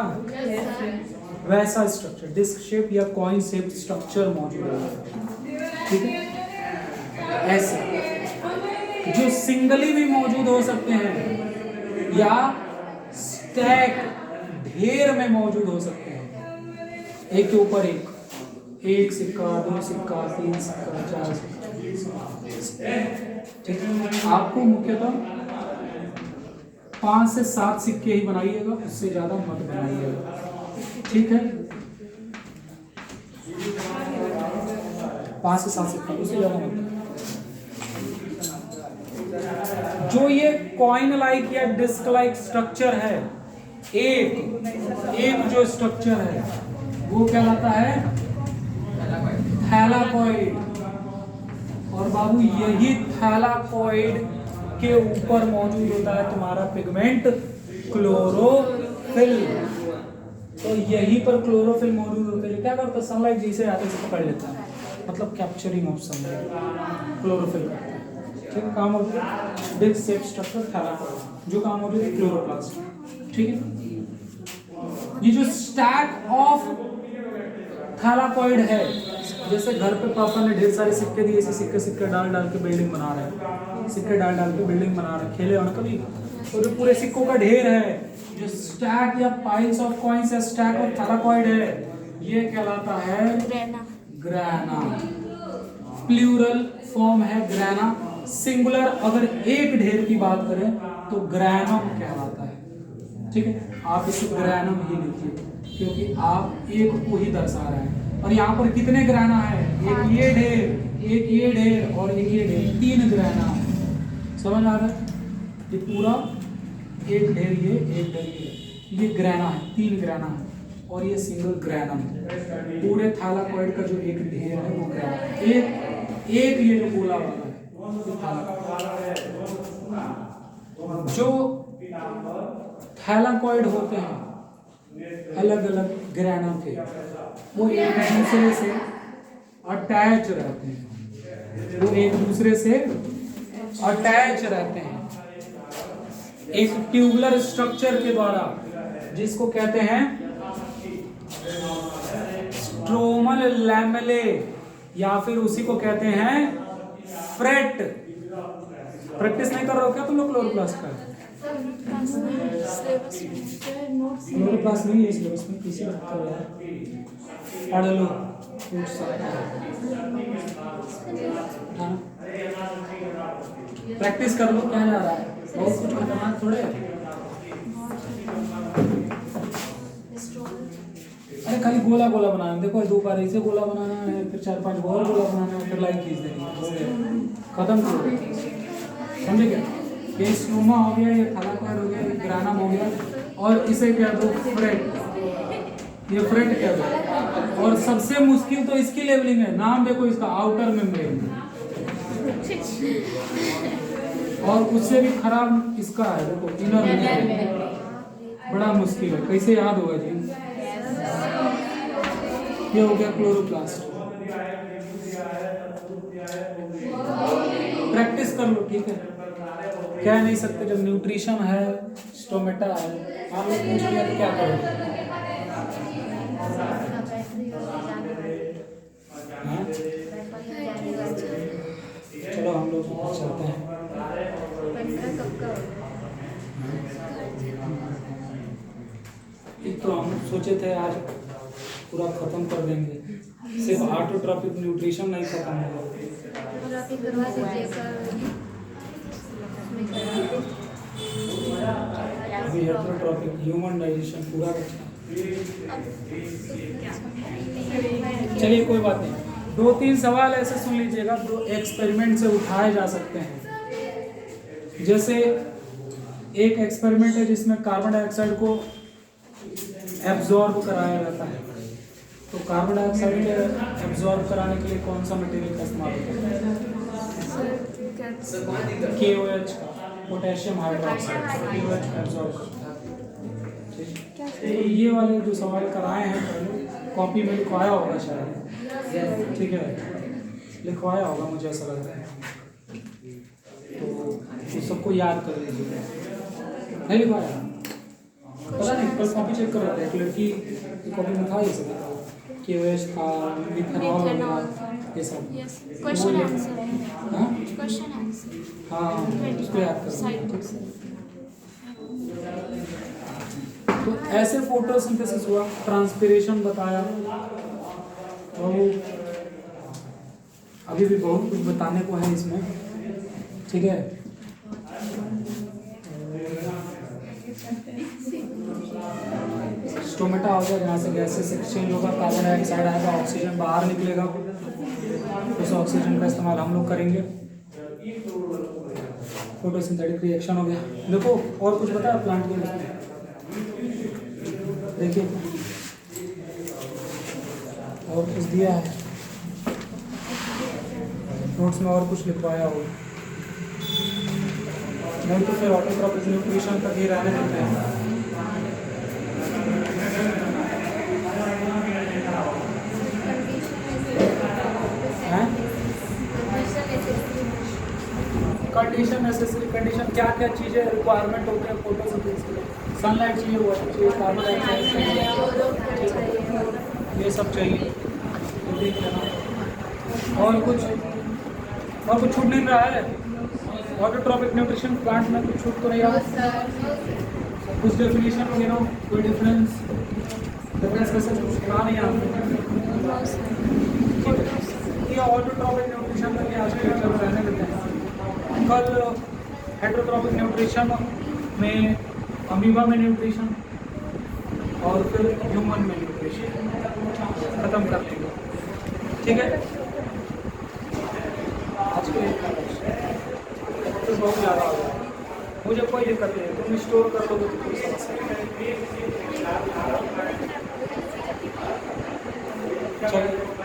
वैसा स्ट्रक्चर डिस्क शेप या कॉइन शेप स्ट्रक्चर मौजूद है, ठीक है। ऐसे जो सिंगली भी मौजूद हो सकते हैं या स्टैक ढेर में मौजूद हो सकते हैं, एक के ऊपर एक, 1 सिक्का, 2 सिक्का, 3 सिक्का, 4 सिक्का। ठीक है, आपको मुख्यतः 5 से 7 सिक्के ही बनाइएगा, उससे ज़्यादा मत बनाइएगा। ठीक है, 5 से 7 सिक्का, उससे ज़्यादा मत। जो ये कॉइन लाइक या डिस्क लाइक स्ट्रक्चर है, एक जो स्ट्रक्चर है वो कहलाता है थैलाकॉइड। और बाबू यही थैलाकॉइड के ऊपर मौजूद होता है तुम्हारा पिगमेंट क्लोरोफिल। तो यहीं पर क्लोरोफिल मौजूद होते हैं। क्या करता है, सनलाइट जिसे आते से पकड़ लेता है, मतलब कैप्चरिंग ऑफ सनलाइट क्लोरोफिल करता है। ठीक है, काम होता है डिस्क शेप स्ट्रक्चर थैलाकॉइड, जो काम होता है क्लोरोप्लास्ट। ठीक है, ये जो स्टैक ऑफ थैलाकॉइड है, जैसे घर पे पापा ने ढेर सारे सिक्के दिए, इसे सिक्के सिक्के डाल डाल के बिल्डिंग बना रहे हैं, सिक्के डाल डाल के बिल्डिंग बना रहे हैं, खेले हो ना कभी। और जो पूरे सिक्कों का ढेर है, जो स्टैक या पाइल्स ऑफ कॉइन्स या स्टैक ऑफ थैलाकॉइड है, ये कहलाता है ग्रैना। प्लूरल फॉर्म है ग्रैना। सिंगुलर अगर एक ढेर की बात करें तो ग्रैनम कहलाता है। ठीक है, आप इसे ग्रैनम ही लिखिए क्योंकि आप एक को ही दर्शा रहे हैं। और यहाँ पर कितने ग्रैना है, एक ये ढेर, एक ये ढेर और एक ये ढेर, 3 ग्रैना। समझ आ रहा है, ये पूरा एक ढेर, ये एक ढेर, ये ग्रैना है, 3 ग्रैना है और ये सिंगल ग्रैनम। पूरे थैलाकॉइड का जो एक ढेर है वो ग्रैना, एक ये जो गोला वाला है जो थैलाकॉइड होते हैं अलग अलग ग्रैनम के, वो एक दूसरे से अटैच रहते हैं, वो एक दूसरे से अटैच रहते हैं एक ट्यूबुलर स्ट्रक्चर के द्वारा, जिसको कहते हैं स्ट्रोमल लैमेले, या फिर उसी को कहते हैं फ्रेट। प्रैक्टिस नहीं कर रहे हो क्या तुम लोग क्लोरोप्लास्ट का? क्लोरोप्लास्ट नहीं है सिलेबस में, किसी बात कर रहा है, पढ़ लो प्रैक्टिस कर लो, क्या जा रहा है, बहुत कुछ खतरनाक थोड़े है। अरे खाली गोला गोला बनाना है, देखो 2 बार ऐसे गोला बनाना है, फिर 4-5 गोला बनाना है, फिर लाइन खींच देनी, खत्म करो। समझे क्या? ये स्ट्रोमा हो गया, ये थैलाकॉइड हो गया, ये ग्रैनम हो गया, और इसे क्या दो फ्रेट, ये फ्रेट क्या दो। और सबसे मुश्किल तो इसकी लेवलिंग है, नाम देखो इसका, आउटर मेम्ब्रेन, और उससे भी खराब इसका है, देखो इनर मेम्ब्रेन, बड़ा मुश्किल है, कैसे याद होगा जी। ये हो गया क्लोरोप्लास्ट। प्रैक्टिस कर लो, ठीक है, कह नहीं सकते, जब न्यूट्रिशन है, स्टोमेटा है, आप लोग पूछ लिया तो क्या करोगे? चलो हम लोग चलते हैं। एक तो हम सोचे थे आज पूरा खत्म कर देंगे, सिर्फ ऑटोट्रॉपिक न्यूट्रिशन नहीं खत्म होगा। अभी हेटेरोट्रॉपिक ह्यूमन डाइजेशन पूरा बचा। चलिए कोई बात नहीं, 2-3 सवाल ऐसे सुन लीजिएगा जो एक्सपेरिमेंट से उठाए जा सकते हैं। जैसे एक एक्सपेरिमेंट है जिसमें कार्बन डाइऑक्साइड को एब्जॉर्ब कराया जाता है, तो कार्बन डाइऑक्साइड एब्जॉर्ब कराने के लिए कौन सा मटेरियल का इस्तेमाल होता है? KOH का, पोटेशियम हाइड्रोक्साइड, KOH का एब्जॉर्ब करता है। तो ये वाले जो सवाल कराए हैं पहले कॉपी में लिखवाया होगा शायद, ठीक है, लिखवाया होगा मुझे ऐसा लगता है, तो सबको याद कर लीजिए। नहीं लिखवाया, पता नहीं, कल कॉपी चेक कर रहा था, एक लड़की की कॉपी में था ये सब, KOH था, मिथेनॉल वगैरह, ये सब। क्वेश्चन आंसर, हाँ क्वेश्चन आंसर, हाँ, उसको याद कर। तो ऐसे फोटोसिंथेसिस हुआ, ट्रांसपिरेशन बताया, तो अभी भी बहुत कुछ बताने को है इसमें, ठीक है। स्टोमेटा हो गया, जहाँ से गैसेस एक्सचेंज होगा, कार्बन डाइऑक्साइड आएगा, ऑक्सीजन बाहर निकलेगा, उस ऑक्सीजन का इस्तेमाल हम लोग करेंगे। फोटोसिंथेटिक रिएक्शन हो गया। देखो और कुछ बताया प्लांट के बारे में, देखिए और कुछ दिया है नोट्स में, और कुछ लिखवाया हो नहीं तो फिर ऑटोट्रॉपिक न्यूट्रिशन तक ही रहने देते हैं। कंडीशन नेसेसरी कंडीशन क्या क्या चीज़ें रिक्वायरमेंट होते हैं फोटोसिंथेसिस के लिए? सनलाइट चाहिए, वाटर चाहिए, कार्बन डाइऑक्साइड चाहिए, ये सब चाहिए, तो देख लेना। और कुछ छूट नहीं रहा है? ऑटोट्रॉपिक न्यूट्रिशन प्लांट में कुछ छूट तो नहीं रहा? कुछ डेफिनेशन हो गया, कोई डिफरेंस कैसे कहा नहीं आपको? ये ऑटोट्रॉपिक न्यूट्रिशन में आज के चल रहने देते हैं। कल हेटेरोट्रॉपिक न्यूट्रिशन में अमीबा में न्यूट्रिशन और फिर ह्यूमन में न्यूट्रिशन खत्म कर देंगे, ठीक है। आज के तो बहुत ज़्यादा हो गया, मुझे कोई दिक्कत नहीं है, तुम स्टोर कर लोगे तो कोई समस्या नहीं। चलिए।